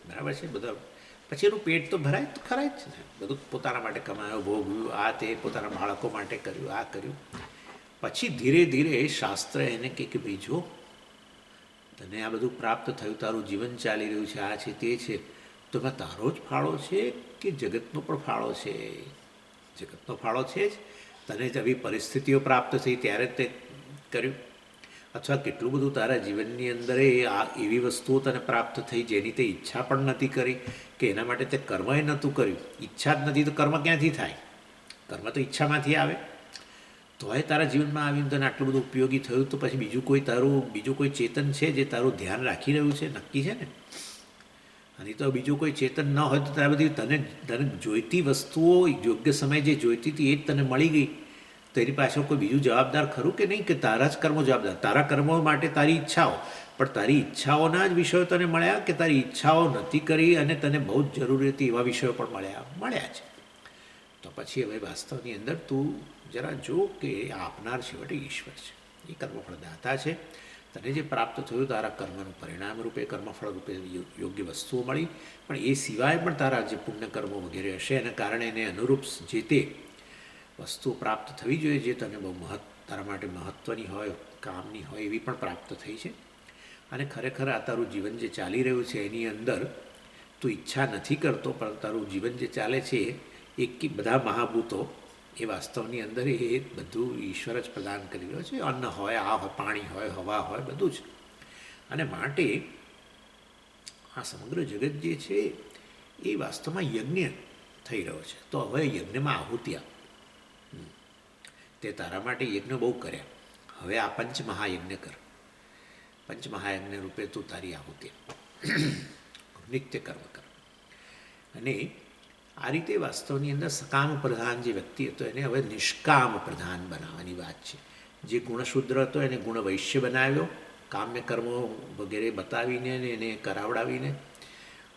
બરાબર છે, બધા પછી એનું પેટ તો ભરાય તો ખરાય જ ને. બધું પોતાના માટે કમાયો, ભોગવ્યું, આ તે પોતાના બાળકો માટે કર્યું, આ કર્યું. પછી ધીરે ધીરે શાસ્ત્ર એને કહે કે ભાઈ જો તને આ બધું પ્રાપ્ત થયું, તારું જીવન ચાલી રહ્યું છે, આ છે તે છે, તો એમાં તારો જ ફાળો છે કે જગતનો પણ ફાળો છે? જગતનો ફાળો છે જ. તને જ આવી પરિસ્થિતિઓ પ્રાપ્ત થઈ ત્યારે તે કર્યું, અથવા કેટલું બધું તારા જીવનની અંદર આ એવી વસ્તુઓ તને પ્રાપ્ત થઈ જેની તે ઈચ્છા પણ નથી કરી, કે એના માટે તે કર્મએ નહોતું કર્યું. ઈચ્છા જ નથી તો કર્મ ક્યાંથી થાય? કર્મ તો ઈચ્છામાંથી આવે. તોય તારા જીવનમાં આવીને તને આટલું બધું ઉપયોગી થયું, તો પછી બીજું કોઈ ચેતન છે જે તારું ધ્યાન રાખી રહ્યું છે? નક્કી છે ને. અને તો બીજું કોઈ ચેતન ન હોય તો તારા બધી તને જોઈતી વસ્તુઓ યોગ્ય સમયે જે જોઈતી હતી એ જ તને મળી ગઈ, તો એની પાછળ કોઈ બીજું જવાબદાર ખરું કે નહીં? કે તારા જ કર્મો જવાબદાર? તારા કર્મો માટે તારી ઈચ્છાઓ, પણ તારી ઈચ્છાઓના જ વિષયો તને મળ્યા, કે તારી ઈચ્છાઓ નથી કરી અને તને બહુ જ જરૂરી હતી એવા વિષયો પણ મળ્યા છે? તો પછી હવે વાસ્તવની અંદર તું જરા જો કે આપનાર છેવટે ઈશ્વર છે, એ કર્મફળદાતા છે. તને જે પ્રાપ્ત થયું તારા કર્મનું પરિણામ રૂપે, કર્મફળ રૂપે યોગ્ય વસ્તુઓ મળી, પણ એ સિવાય પણ તારા જે પુણ્યકર્મો વગેરે હશે એના કારણે એને અનુરૂપ જે તે વસ્તુઓ પ્રાપ્ત થવી જોઈએ, જે તને બહુ તારા માટે મહત્ત્વની હોય, કામની હોય, એવી પણ પ્રાપ્ત થઈ છે. અને ખરેખર આ તારું જીવન જે ચાલી રહ્યું છે એની અંદર તું ઈચ્છા નથી કરતો, પણ તારું જીવન જે ચાલે છે એ બધા મહાભૂતો એ વાસ્તવની અંદર એ બધું ઈશ્વર જ પ્રદાન કરી રહ્યો છે. અન્ન હોય, આ હોય, પાણી હોય, હવા હોય, બધું જ. અને માટે આ સમગ્ર જગત જે છે એ વાસ્તવમાં યજ્ઞ થઈ રહ્યો છે. તો હવે યજ્ઞમાં આહુતિ આપ. તે તારા માટે યજ્ઞ બહુ કર્યા, હવે આ પંચમહાયજ્ઞ કર. પંચમહાયજ્ઞ રૂપે તું તારી આહુતિ આપ, નિત્ય કર્મ કર. અને આ રીતે વાસ્તવની અંદર સકામ પ્રધાન જે વ્યક્તિ હતો એને હવે નિષ્કામ પ્રધાન બનાવવાની વાત છે. જે ગુણશુદ્ર હતો એને ગુણવૈશ્ય બનાવ્યો, કામ્ય કર્મો વગેરે બતાવીને એને કરાવડાવીને.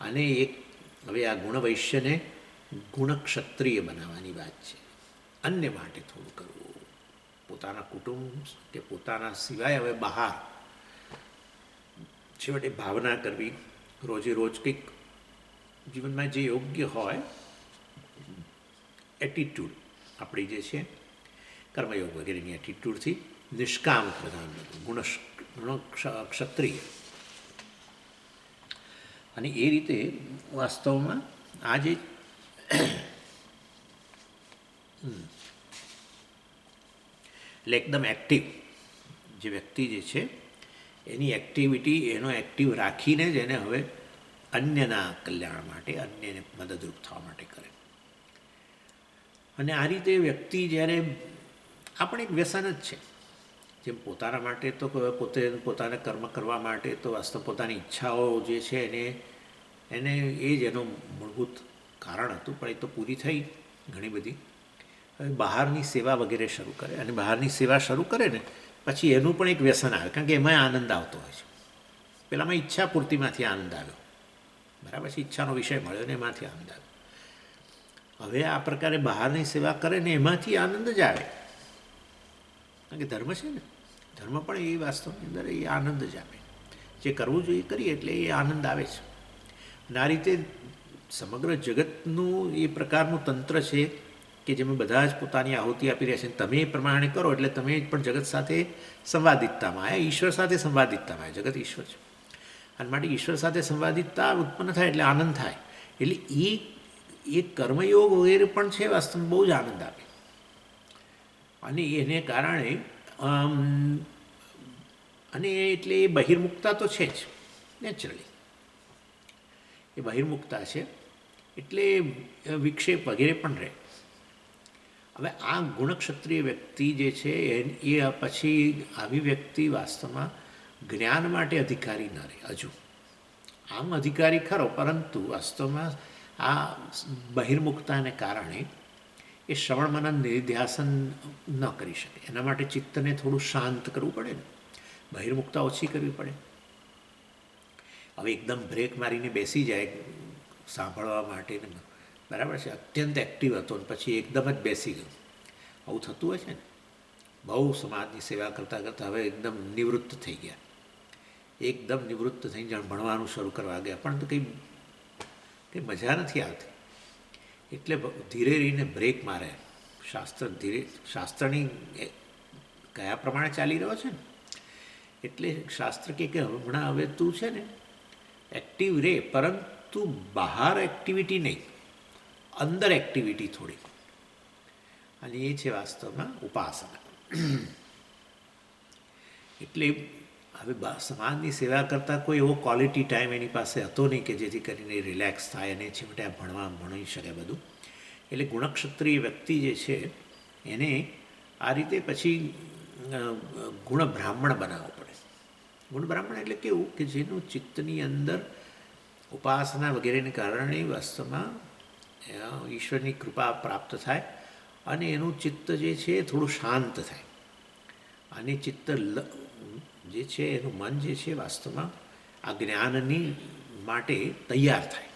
અને હવે આ ગુણવૈશ્યને ગુણક્ષત્રિય બનાવવાની વાત છે. અન્ય માટે થોડું કરવું, પોતાના કુટુંબ કે પોતાના સિવાય હવે બહાર છેવટે ભાવના કરવી, રોજે રોજ કંઈક જીવનમાં જે યોગ્ય હોય એટીટ્યૂડ આપણી જે છે કર્મયોગ વગેરેની એટીટ્યૂડથી નિષ્કામ પ્રધાન ક્ષત્રિય. અને એ રીતે વાસ્તવમાં આ જે એટલે એકદમ એક્ટિવ જે વ્યક્તિ જે છે એની એક્ટિવિટી એનો એક્ટિવ રાખીને જ એને હવે અન્યના કલ્યાણ માટે, અન્યને મદદરૂપ થવા માટે કરે. અને આ રીતે વ્યક્તિ જ્યારે આ પણ એક વ્યસન જ છે. જેમ પોતાના માટે તો પોતાને કર્મ કરવા માટે તો વાસ્તવ પોતાની ઈચ્છાઓ જે છે એને એ જ એનું મૂળભૂત કારણ હતું, પણ એ તો પૂરી થઈ ઘણી બધી. હવે બહારની સેવા વગેરે શરૂ કરે, અને બહારની સેવા શરૂ કરે ને પછી એનું પણ એક વ્યસન આવે, કારણ કે એમાં આનંદ આવતો હોય છે. પેલામાં ઈચ્છા પૂર્તિમાંથી આનંદ આવ્યો, બરાબર છે, ઈચ્છાનો વિષય મળ્યો ને એમાંથી આનંદ આવ્યો. હવે આ પ્રકારે બહારની સેવા કરે ને એમાંથી આનંદ જ આવે, કારણ કે ધર્મ છે ને, ધર્મ પણ એ વાસ્તવની અંદર એ આનંદ જ આપે. જે કરવું જોઈએ કરીએ એટલે એ આનંદ આવે છે. અને આ રીતે સમગ્ર જગતનું એ પ્રકારનું તંત્ર છે કે જેમાં બધા જ પોતાની આહુતિ આપી રહ્યા છે. તમે એ પ્રમાણે કરો એટલે તમે પણ જગત સાથે સંવાદિતતામાં આવ્યા, ઈશ્વર સાથે સંવાદિતતામાં આવ્યા. જગત ઈશ્વર છે, અને માટે ઈશ્વર સાથે સંવાદિતતા ઉત્પન્ન થાય એટલે આનંદ થાય. એટલે એ કર્મયોગ વગેરે પણ છે વાસ્તવમાં બહુ જ આનંદ આપે. અને એને કારણે અને એટલે એ બહિર્મુખતા તો છે જ નેચરલી, એ બહિર્મુખતા છે એટલે વિક્ષેપ વગેરે પણ રહે. હવે આ ગુણક્ષત્રિય વ્યક્તિ જે છે એ પછી આવી વ્યક્તિ વાસ્તવમાં જ્ઞાન માટે અધિકારી ન રહે. હજુ આમ અધિકારી ખરો, પરંતુ વાસ્તવમાં આ બહિર્મુખતાને કારણે એ શ્રવણ મનન નિધિધ્યાસન ન કરી શકે. એના માટે ચિત્તને થોડું શાંત કરવું પડે ને, બહિર્મુખતા ઓછી કરવી પડે. હવે એકદમ બ્રેક મારીને બેસી જાય સાંભળવા માટે, બરાબર છે, અત્યંત એક્ટિવ હતો ને પછી એકદમ જ બેસી ગયો, આવું થતું હોય છે ને. બહુ સમાજની સેવા કરતાં કરતાં હવે એકદમ નિવૃત્ત થઈ ગયા, એકદમ નિવૃત્ત થઈને જાણ ભણવાનું શરૂ કરવા ગયા, પણ તો કંઈ મજા નથી આવતી. એટલે ધીરે રહીને બ્રેક મારે. શાસ્ત્રની કયા પ્રમાણે ચાલી રહ્યો છે ને, એટલે શાસ્ત્ર કે હમણાં હવે તું છે ને એક્ટિવ રહે, પરંતુ બહાર એક્ટિવિટી નહીં, અંદર એક્ટિવિટી થોડી. અને એ છે વાસ્તવમાં ઉપાસના. એટલે હવે સમાજની સેવા કરતાં કોઈ એવો ક્વોલિટી ટાઈમ એની પાસે હતો નહીં કે જેથી કરીને રિલેક્સ થાય અને છેવટે આ ભણી શકે બધું. એટલે ગુણક્ષત્રિય વ્યક્તિ જે છે એને આ રીતે પછી ગુણ બ્રાહ્મણ બનાવવો પડે. ગુણ બ્રાહ્મણ એટલે કેવું કે જેનું ચિત્તની અંદર ઉપાસના વગેરેને કારણે વાસ્તવમાં ઈશ્વરની કૃપા પ્રાપ્ત થાય અને એનું ચિત્ત જે છે એ થોડું શાંત થાય, અને ચિત્ત જે છે એનું મન જે છે વાસ્તવમાં આ જ્ઞાનની માટે તૈયાર થાય.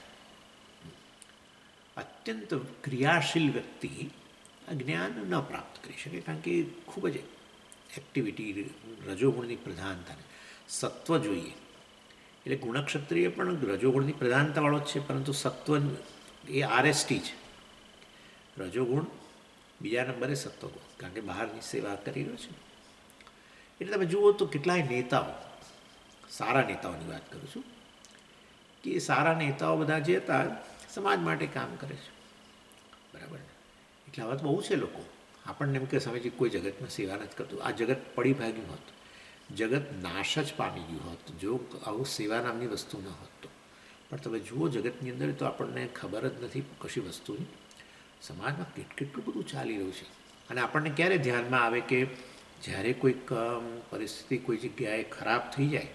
અત્યંત ક્રિયાશીલ વ્યક્તિ આ જ્ઞાન ન પ્રાપ્ત કરી શકે, કારણ કે ખૂબ જ એક્ટિવિટી, રજોગુણની પ્રધાનતા, સત્વ જોઈએ. એટલે ગુણક્ષત્રિય પણ રજોગુણની પ્રધાનતાવાળો જ છે, પરંતુ સત્વ એ RST છે. રજોગુણ બીજા નંબરે સત્વગુણ, કારણ કે બહારની સેવા કરી રહ્યો છે. એટલે તમે જુઓ તો કેટલાય નેતાઓ, સારા નેતાઓની વાત કરું છું, કે સારા નેતાઓ બધા જે હતા સમાજ માટે કામ કરે છે, બરાબર ને. એટલે હવે તો બહુ છે લોકો આપણને એમ કે સમજી કોઈ જગતમાં સેવા નથી કરતું. આ જગત પડી ભાગ્યું હોત, જગત નાશ જ પામી ગયું હોત જો આવું સેવા નામની વસ્તુ ન હોત તો. પણ તમે જુઓ જગતની અંદર તો આપણને ખબર જ નથી કશી વસ્તુની. સમાજમાં કેટલું બધું ચાલી રહ્યું છે, અને આપણને ક્યારે ધ્યાનમાં આવે કે જ્યારે કોઈક પરિસ્થિતિ કોઈ જગ્યાએ ખરાબ થઈ જાય,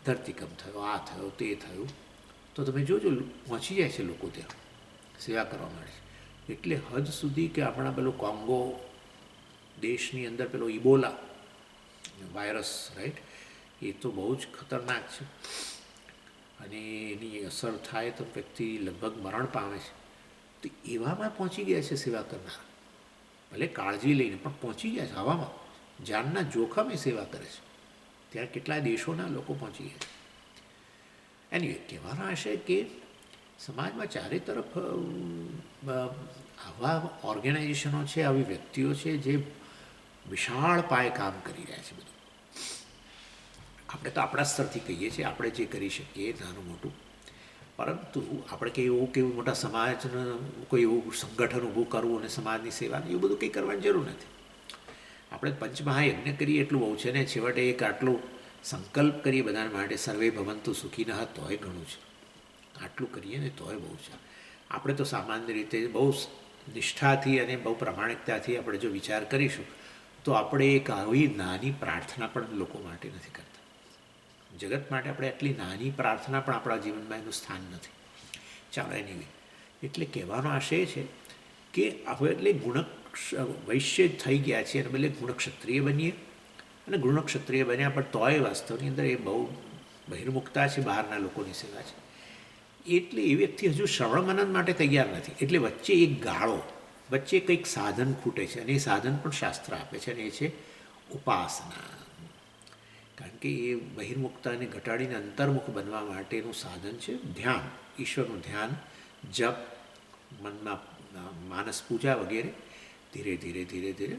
ધરતીકંપ થયો, આ થયો, તે થયું, તો તમે જોજો પહોંચી જાય છે લોકો ત્યાં સેવા કરવા માટે. એટલે હદ સુધી કે આપણા પેલો કોંગો દેશની અંદર પેલો ઇબોલા વાયરસ, રાઈટ, એ તો બહુ જ ખતરનાક છે, અને એની અસર થાય તો વ્યક્તિ લગભગ મરણ પામે છે. તો એવામાં પહોંચી ગયા છે સેવા કરનાર, ભલે કાળજી લઈને પણ પહોંચી ગયા છે હવામાં, જાનના જોખમે સેવા કરે છે. ત્યાં કેટલાય દેશોના લોકો પહોંચી ગયા છે. એની કહેવાનો આશય કે સમાજમાં ચારે તરફ આવા ઓર્ગેનાઇઝેશનો છે, આવી વ્યક્તિઓ છે જે વિશાળ પાયે કામ કરી રહ્યા છે. બધું આપણે તો આપણા સ્તરથી કહીએ છીએ, આપણે જે કરી શકીએ નાનું મોટું, પરંતુ આપણે કંઈ એવું કેવું મોટા સમાજનું કોઈ એવું સંગઠન ઊભું કરવું અને સમાજની સેવાની એવું બધું કંઈ કરવાની જરૂર નથી. આપણે પંચમહાયજ્ઞ કરીએ એટલું બહુ છે ને, છેવટે એક આટલું સંકલ્પ કરીએ બધા માટે, સર્વે ભવંતુ સુખીનઃ, તોય ઘણું છે. આટલું કરીએ ને તોય બહુ છે. આપણે તો સામાન્ય રીતે બહુ નિષ્ઠાથી અને બહુ પ્રામાણિકતાથી આપણે જો વિચાર કરીશું તો આપણે એક આવી નાની પ્રાર્થના પણ લોકો માટે નથી કરતા. જગત માટે આપણે આટલી નાની પ્રાર્થના પણ આપણા જીવનમાં એનું સ્થાન નથી. ચાલો એની એટલે કહેવાનો આશય છે કે આપણે એટલે વૈશ્ય થઈ ગયા છીએ અને બદલે ગુણક્ષત્રિય બનીએ, અને ગુણક્ષત્રિય બન્યા પણ તોય વાસ્તવની અંદર એ બહુ બહિર્મુખતા છે, બહારના લોકોની સેવા છે. એટલે એ વ્યક્તિ હજુ શ્રવણ મનન માટે તૈયાર નથી. એટલે વચ્ચે એક ગાળો, વચ્ચે કંઈક સાધન ખૂટે છે, અને એ સાધન પણ શાસ્ત્ર આપે છે, અને એ છે ઉપાસના. કારણ કે એ બહિર્મુખતાને ઘટાડીને અંતર્મુખ બનવા માટેનું સાધન છે ધ્યાન, ઈશ્વરનું ધ્યાન, જપ, મનમાં માનસ પૂજા વગેરે, ધીરે ધીરે ધીરે ધીરે.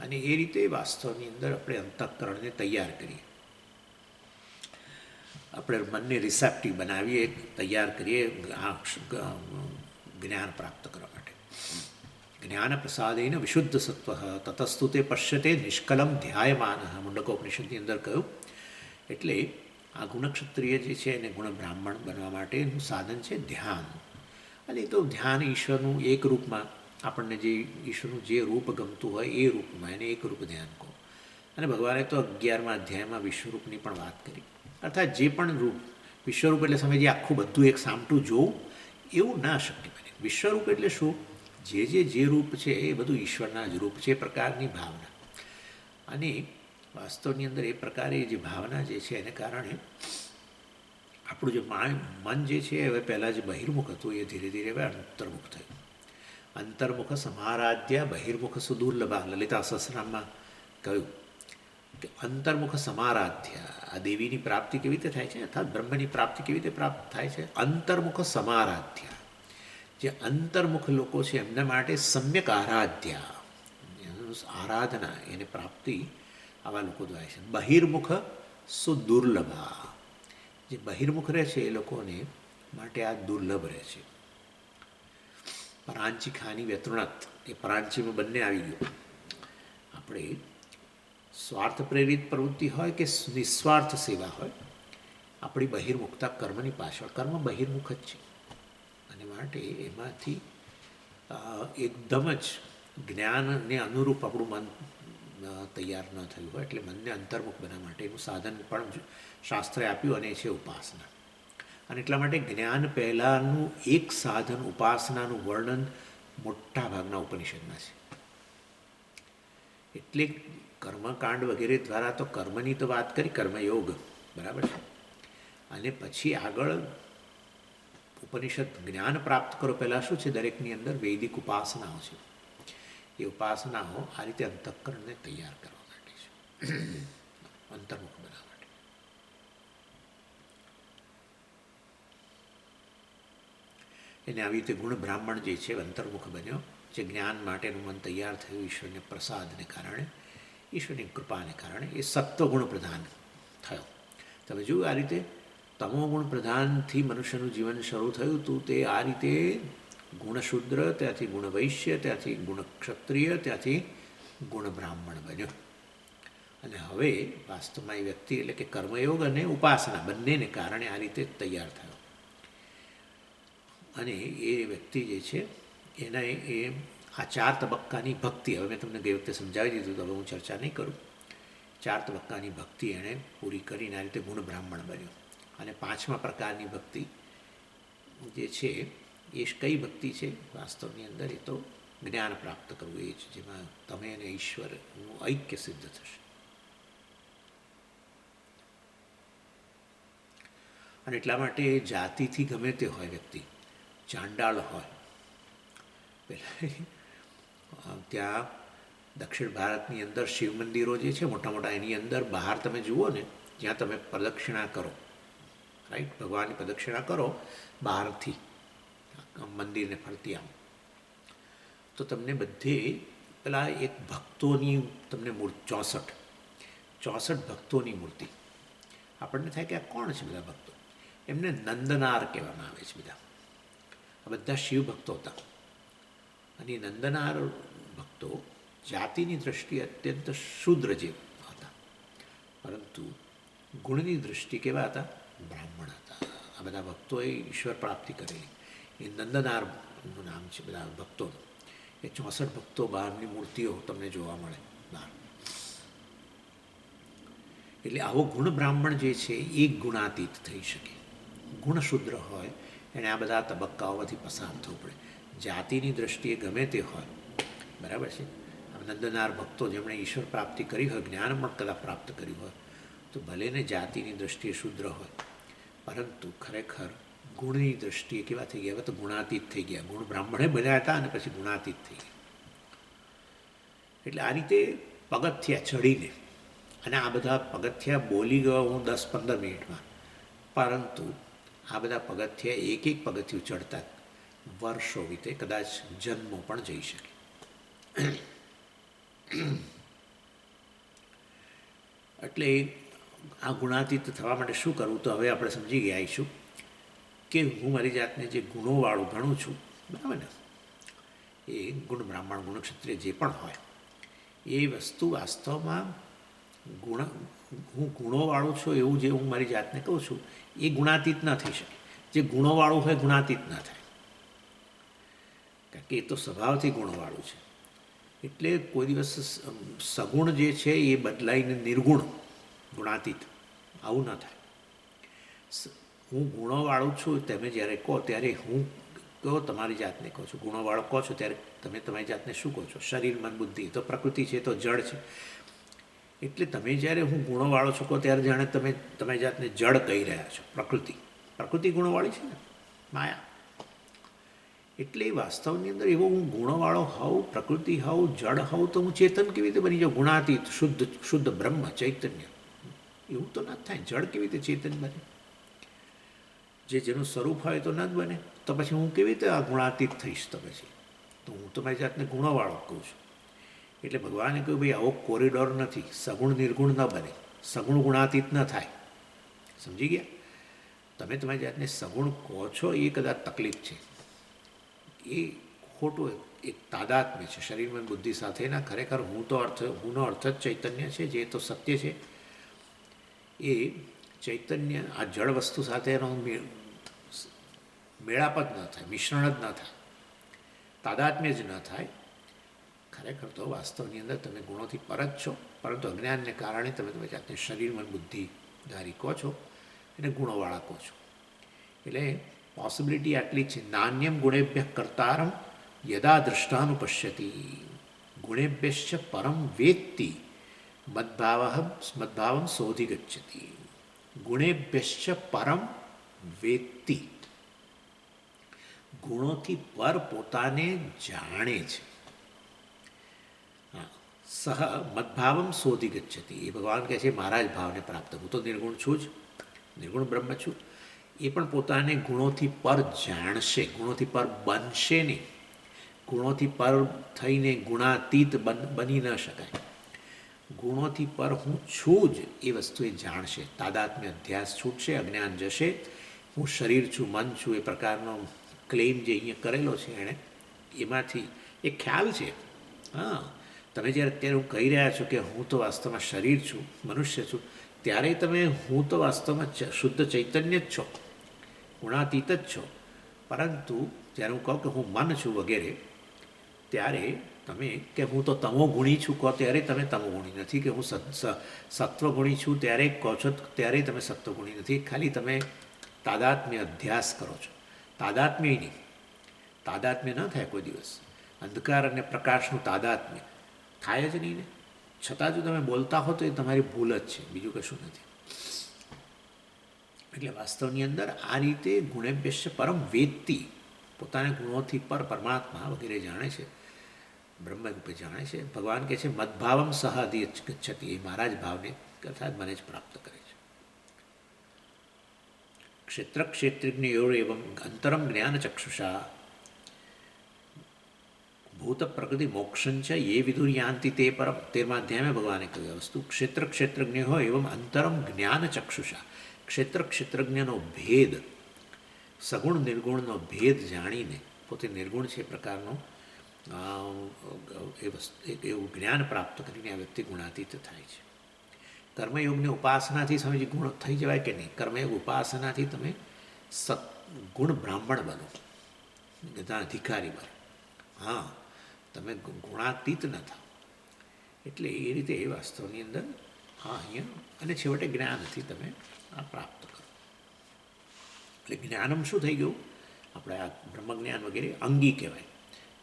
અને એ રીતે વાસ્તવની અંદર આપણે અંતઃકરણને તૈયાર કરીએ, આપણે મનને રિસેપ્ટિવ બનાવીએ, તૈયાર કરીએ જ્ઞાન પ્રાપ્ત કરવા માટે. જ્ઞાન પ્રસાદેન વિશુદ્ધ સત્વ તતસ્તુ તે પશ્યતે નિષ્કલમ ધ્યાયમાન, મુંડકોપનિષદની અંદર કહ્યું. એટલે આ ગુણક્ષત્રિય જે છે એને ગુણ બ્રાહ્મણ બનવા માટેનું સાધન છે ધ્યાન. અને એ તો ધ્યાન ઈશ્વરનું એક રૂપમાં, આપણને જે ઈશ્વરનું જે રૂપ ગમતું હોય એ રૂપમાં એને એક રૂપ ધ્યાન કહો. અને ભગવાને તો 11મા અધ્યાયમાં વિશ્વરૂપની પણ વાત કરી. અર્થાત જે પણ રૂપ, વિશ્વરૂપ એટલે સમજીએ આખું બધું એક સામટું જોવું એવું ના શક્ય બને. વિશ્વરૂપ એટલે શું? જે રૂપ છે એ બધું ઈશ્વરના જ રૂપ છે, એ પ્રકારની ભાવના. અને વાસ્તવની અંદર એ પ્રકારે જે ભાવના જે છે એને કારણે આપણું જે મન જે છે હવે પહેલાં જે બહિર્મુખ હતું એ ધીરે ધીરે હવે અંતર્મુખ થયું. અંતર્મુખ સમારાધ્યા બહિર્મુખ સુદુર્લભા, લલિતા સહસ્રનામમાં કહ્યું કે અંતર્મુખ સમારાધ્યા, આ દેવીની પ્રાપ્તિ કેવી રીતે થાય છે, અર્થાત બ્રહ્મની પ્રાપ્તિ કેવી રીતે પ્રાપ્ત થાય છે? અંતર્મુખ સમારાધ્યા. જે અંતર્મુખ લોકો છે એમના માટે સમ્યક આરાધ્યા, આરાધના એને પ્રાપ્તિ આવા લોકો દ્વારા છે. બહિર્મુખ સુદુર્લભા, જે બહિર્મુખ રહે છે એ લોકોને માટે આ દુર્લભ રહે છે. પરાંચી ખાની વ્યતૃણત, એ પરાંચીમાં બંને આવી ગયું. આપણે સ્વાર્થ પ્રેરિત પ્રવૃત્તિ હોય કે નિસ્વાર્થ સેવા હોય, આપણી બહિર્મુખતા કર્મની પાછળ, કર્મ બહિર્મુખ જ છે. અને માટે એમાંથી એકદમ જ જ્ઞાનને અનુરૂપ આપણું મન તૈયાર ન થયું હોય, એટલે મનને અંતર્મુખ બનાવવા માટેનું સાધન પણ શાસ્ત્રે આપ્યું, અને એ છે ઉપાસના. અને એટલા માટે જ્ઞાન પહેલાંનું એક સાધન ઉપાસનાનું વર્ણન મોટા ભાગના ઉપનિષદમાં છે. એટલે કર્મકાંડ વગેરે દ્વારા તો કર્મની તો વાત કરી, કર્મયોગ, બરાબર છે. અને પછી આગળ ઉપનિષદ જ્ઞાન પ્રાપ્ત કરો પહેલાં શું છે, દરેકની અંદર વૈદિક ઉપાસનાઓ છે. એ ઉપાસનાઓ આ રીતે અંતઃકરણને તૈયાર કરવા માટે છે, અંતર્મુખ બનાવવા માટે. એને આવી રીતે ગુણ બ્રાહ્મણ જે છે અંતર્મુખ બન્યો, જે જ્ઞાન માટેનું મન તૈયાર થયું ઈશ્વરને પ્રસાદને કારણે, ઈશ્વરની કૃપાને કારણે, એ સત્વગુણ પ્રધાન થયો. તમે જોયું આ રીતે તમોગુણ પ્રધાનથી મનુષ્યનું જીવન શરૂ થયું હતું. તે આ રીતે ગુણશુદ્ર, ત્યાંથી ગુણ વૈશ્ય, ત્યાંથી ગુણ ક્ષત્રિય, ત્યાંથી ગુણ બ્રાહ્મણ બન્યો. અને હવે વાસ્તવમાં એ વ્યક્તિ એટલે કે કર્મયોગ અને ઉપાસના બંનેને કારણે આ રીતે તૈયાર થયો. અને એ વ્યક્તિ જે છે એના એ આ 4 તબક્કાની ભક્તિ, હવે મેં તમને ગઈ વખતે સમજાવી દીધું, તો હવે હું ચર્ચા નહીં કરું. 4 તબક્કાની ભક્તિ એણે પૂરી કરીને આ રીતે ગુણ બ્રાહ્મણ બન્યો. અને 5મા પ્રકારની ભક્તિ જે છે એ કઈ ભક્તિ છે વાસ્તવની અંદર? એ તો જ્ઞાન પ્રાપ્ત કરવું, એ જ જેમાં તમે અને ઈશ્વરનું ઐક્ય સિદ્ધ થશે. અને એટલા માટે જાતિથી ગમે તે હોય વ્યક્તિ, ચાંડાળ હોય, પહેલાં ત્યાં દક્ષિણ ભારતની અંદર શિવ મંદિરો જે છે મોટા મોટા, એની અંદર બહાર તમે જુઓ ને, જ્યાં તમે પ્રદક્ષિણા કરો, રાઈટ, ભગવાનની પ્રદક્ષિણા કરો બહારથી મંદિરને ફરતી આમ, તો તમને બધે પેલા એક ભક્તોની તમને મૂર્તિ 64 ભક્તોની મૂર્તિ. આપણને થાય કે આ કોણ છે બધા ભક્તો? એમને નંદનાર કહેવામાં આવે છે. આ બધા શિવ ભક્તો હતા. અને નંદનાર ભક્તો જાતિની દ્રષ્ટિએ અત્યંત શુદ્ર જેવા હતા, પરંતુ ગુણની દ્રષ્ટિ કેવા હતા? બ્રાહ્મણ હતા. આ બધા ભક્તોએ ઈશ્વર પ્રાપ્તિ કરેલી, એ નંદનારનું નામ છે બધા ભક્તોનું. એ 64 ભક્તો બહારની મૂર્તિઓ તમને જોવા મળે બહાર. એટલે આવો ગુણ બ્રાહ્મણ જે છે એ ગુણાતીત થઈ શકે. ગુણશુદ્ર હોય એણે આ બધા તબક્કાઓમાંથી પસાર થવું પડે. જાતિની દ્રષ્ટિએ ગમે તે હોય, બરાબર છે. નંદનાર ભક્તો જેમણે ઈશ્વર પ્રાપ્તિ કરી હોય, જ્ઞાન પણ કદાચ પ્રાપ્ત કર્યું હોય, તો ભલે ને જાતિની દ્રષ્ટિએ શુદ્ર હોય, પરંતુ ખરેખર ગુણની દ્રષ્ટિએ કેવા થઈ ગયા? હવે તો ગુણાતીત થઈ ગયા. ગુણ બ્રાહ્મણે બન્યા હતા અને પછી ગુણાતીત થઈ ગયા. એટલે આ રીતે પગથિયા ચડીને, અને આ બધા પગથિયા બોલી ગયો હું 10-15 મિનિટમાં, પરંતુ આ બધા પગથિયા એક પગથિયું ચડતા વર્ષો વીતે, કદાચ જન્મો પણ જઈ શકે. એટલે આ ગુણાતીત થવા માટે શું કરવું? તો હવે આપણે સમજી ગયા આવીશું કે હું મારી જાતને જે ગુણોવાળું ગણું છું, બરાબર ને, એ ગુણ બ્રાહ્મણ, ગુણ ક્ષત્રિય જે પણ હોય, એ વસ્તુ વાસ્તવમાં હું ગુણોવાળું છું એવું જે હું મારી જાતને કહું છું, એ ગુણાતીત ન થઈ શકે. જે ગુણોવાળું હોય ગુણાતીત ન થાય, કારણ કે એ તો સ્વભાવથી ગુણોવાળું છે. એટલે કોઈ દિવસ સગુણ જે છે એ બદલાઈને નિર્ગુણ, ગુણાતીત, આવું ન થાય. હું ગુણોવાળું છું તમે જ્યારે કહો ત્યારે હું કહો તમારી જાતને કહો છો, ગુણોવાળો કહો છો ત્યારે તમે તમારી જાતને શું કહો છો? શરીર, મન, બુદ્ધિ. તો પ્રકૃતિ છે, તો જળ છે. એટલે તમે જ્યારે હું ગુણોવાળો છું કહો ત્યારે જાણે તમે તમારી જાતને જળ કહી રહ્યા છો. પ્રકૃતિ ગુણોવાળી છે ને, માયા. એટલે વાસ્તવની અંદર એવો હું ગુણોવાળો હોઉં, પ્રકૃતિ હોઉં, જળ હોઉં, તો હું ચેતન કેવી રીતે બની જાઉં? ગુણાતીત, શુદ્ધ બ્રહ્મ, ચૈતન્ય. એવું તો ના થાય. જળ કેવી રીતે ચેતન બને? જેનું સ્વરૂપ હોય તો ન જ બને. તો પછી હું કેવી રીતે આ ગુણાતીત થઈશ? તો પછી તો હું તો મારી જાતને ગુણોવાળો કહું છું. એટલે ભગવાને કહ્યું, ભાઈ આવો કોરિડોર નથી. સગુણ નિર્ગુણ ન બને, સગુણ ગુણાતીત ન થાય. સમજી ગયા? તમે તમારી જાતને સગુણ કહો છો એ કદાચ તકલીફ છે, એ ખોટું એક તાદાત્મ્ય છે શરીર, મન, બુદ્ધિ સાથેના. ખરેખર હુંનો અર્થ જ ચૈતન્ય છે, જે તો સત્ય છે. એ ચૈતન્ય આ જળ વસ્તુ સાથેનો મેળાપ જ ન થાય, મિશ્રણ જ ન થાય, તાદાત્મ્ય જ ન થાય. ખરેખર તો વાસ્તવની અંદર તમે ગુણોથી પર જ છો, પરંતુ અજ્ઞાનને કારણે તમે તમારી જાતને શરીર, મન, બુદ્ધિધારી કહો છો અને ગુણોવાળા કહો છો. એટલે પોસિબિલિટી આટલી છે. નાન્યમ ગુણેભ્ય કર્તારમ યદા દૃષ્ટાનુપશ્યતિ ગુણેભ્યશ્ચ પરમ વેત્તિ મદ્ભાવમ શોધી ગચ્છતિ. ગુણેભ્યશ્ચ પરમ વેત્તિ, ગુણોથી પર પોતાને જાણે છે. સહ મદભાવમ શોધી ગચ્છતિ, એ ભગવાન કહે છે મારા જ ભાવને પ્રાપ્ત. હું તો નિર્ગુણ છું જ, નિર્ગુણ બ્રહ્મ છું. એ પણ પોતાને ગુણોથી પર જાણશે, ગુણોથી પર બનશે નહીં. ગુણોથી પર થઈને ગુણાતીત બની ન શકાય. ગુણોથી પર હું છું જ એ વસ્તુ એ જાણશે. તાદાત્મ્ય અધ્યાસ છૂટશે, અજ્ઞાન જશે. હું શરીર છું, મન છું, એ પ્રકારનો ક્લેમ જે અહીંયા કરેલો છે એણે, એમાંથી એક ખ્યાલ છે. હા, તમે જ્યારે અત્યારે હું કહી રહ્યા છો કે હું તો વાસ્તવમાં શરીર છું, મનુષ્ય છું, ત્યારે તમે હું તો વાસ્તવમાં શુદ્ધ ચૈતન્ય જ છો, ગુણાતીત જ છો. પરંતુ જ્યારે હું કહું કે હું મન છું વગેરે, ત્યારે તમે કે હું તો તમોગુણી છું કહો ત્યારે તમે તમોગુણી નથી. કે હું સત્વગુણી છું ત્યારે કહો છો ત્યારે તમે સત્વગુણી નથી. ખાલી તમે તાદાત્મ્ય અધ્યાસ કરો છો. તાદાત્મ્ય નહીં, તાદાત્મ્ય ન થાય કોઈ દિવસ. અંધકાર અને પ્રકાશનું તાદાત્મ્ય થાય જ નહીં ને. છતાં જો તમે બોલતા હો તો એ તમારી ભૂલ જ છે, બીજું કશું નથી. એટલે વાસ્તવની અંદર આ રીતે ગુણેભ્યશ્ચ પરમ વેત્તિ, પોતાને ગુણોથી પર પરમાત્મા વગેરે જાણે છે, બ્રહ્મરૂપે જાણે છે. ભગવાન કહે છે મદભાવમ સહાદી ગચ્છતિ, એ મારા જ ભાવને અર્થાત મને જ પ્રાપ્ત કરે છે. ક્ષેત્ર ક્ષેત્રજ્ઞયોર એવં અંતરમ જ્ઞાન ચક્ષુષા ભૂત પ્રકૃતિ મોક્ષંચ એ વિદુર્યાંતિ તે પરમ. 13મા અધ્યાયમાં ભગવાને કહ્યું વસ્તુ. ક્ષેત્ર ક્ષેત્રજ્ઞ હોય એવમ અંતરમ જ્ઞાન ચક્ષુષા, ક્ષેત્ર ક્ષેત્રજ્ઞનો ભેદ, સગુણ નિર્ગુણનો ભેદ જાણીને પોતે નિર્ગુણ છે એ પ્રકારનો એવું જ્ઞાન પ્રાપ્ત કરીને આ વ્યક્તિ ગુણાતીત થાય છે. કર્મયોગની ઉપાસનાથી સમજી ગુણ થઈ જવાય કે નહીં? કર્મયોગ ઉપાસનાથી તમે ગુણ બ્રાહ્મણ બનો, બધા અધિકારી બનો. હા, તમે ગુણાતીત ન થાવ. એટલે એ રીતે એ વાસ્તવની અંદર હા અહીંયા અને છેવટે જ્ઞાનથી તમે આ પ્રાપ્ત કરો. એટલે જ્ઞાનમ શું થઈ ગયું? આપણે આ બ્રહ્મજ્ઞાન વગેરે અંગી કહેવાય.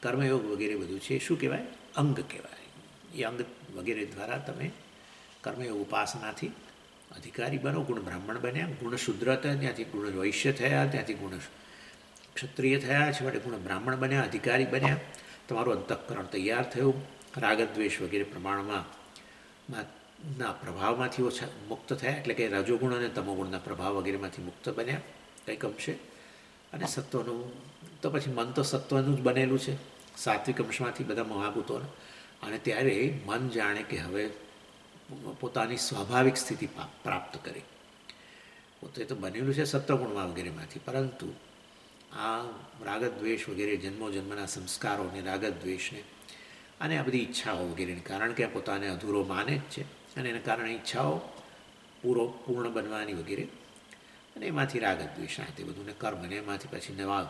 કર્મયોગ વગેરે બધું છે શું કહેવાય? અંગ કહેવાય. એ અંગ વગેરે દ્વારા તમે કર્મયોગ ઉપાસનાથી અધિકારી બનો, ગુણ બ્રાહ્મણ બન્યા, ગુણ શુદ્ર હતા, ત્યાંથી ગુણ વૈશ્ય થયા, ત્યાંથી ગુણ ક્ષત્રિય થયા, છેવટે ગુણ બ્રાહ્મણ બન્યા, અધિકારી બન્યા. તમારું અંતઃકરણ તૈયાર થયું, રાગદ્વેષ વગેરે પ્રમાણમાં ના પ્રભાવમાંથી ઓછા મુક્ત થયા, એટલે કે રજોગુણ અને તમોગુણના પ્રભાવ વગેરેમાંથી મુક્ત બન્યા કંઈક અંશે. અને સત્વનું તો પછી મન તો સત્વનું જ બનેલું છે, સાત્વિક અંશમાંથી બધા મહાભૂતોને. અને ત્યારે મન જાણે કે હવે પોતાની સ્વાભાવિક સ્થિતિ પ્રાપ્ત કરી. પોતે તો બનેલું છે સત્વગુણમાં વગેરેમાંથી, પરંતુ આ રાગદ્વેષ વગેરે જન્મોજન્મના સંસ્કારોને, રાગદ્વેષને અને આ બધી ઈચ્છાઓ વગેરેને કારણ કે આ પોતાને અધૂરો માને જ છે, અને એના કારણે ઈચ્છાઓ પૂર્ણ બનવાની વગેરે, અને એમાંથી રાગદ્વેષ તે બધુંને કર્મને એમાંથી પછી નવા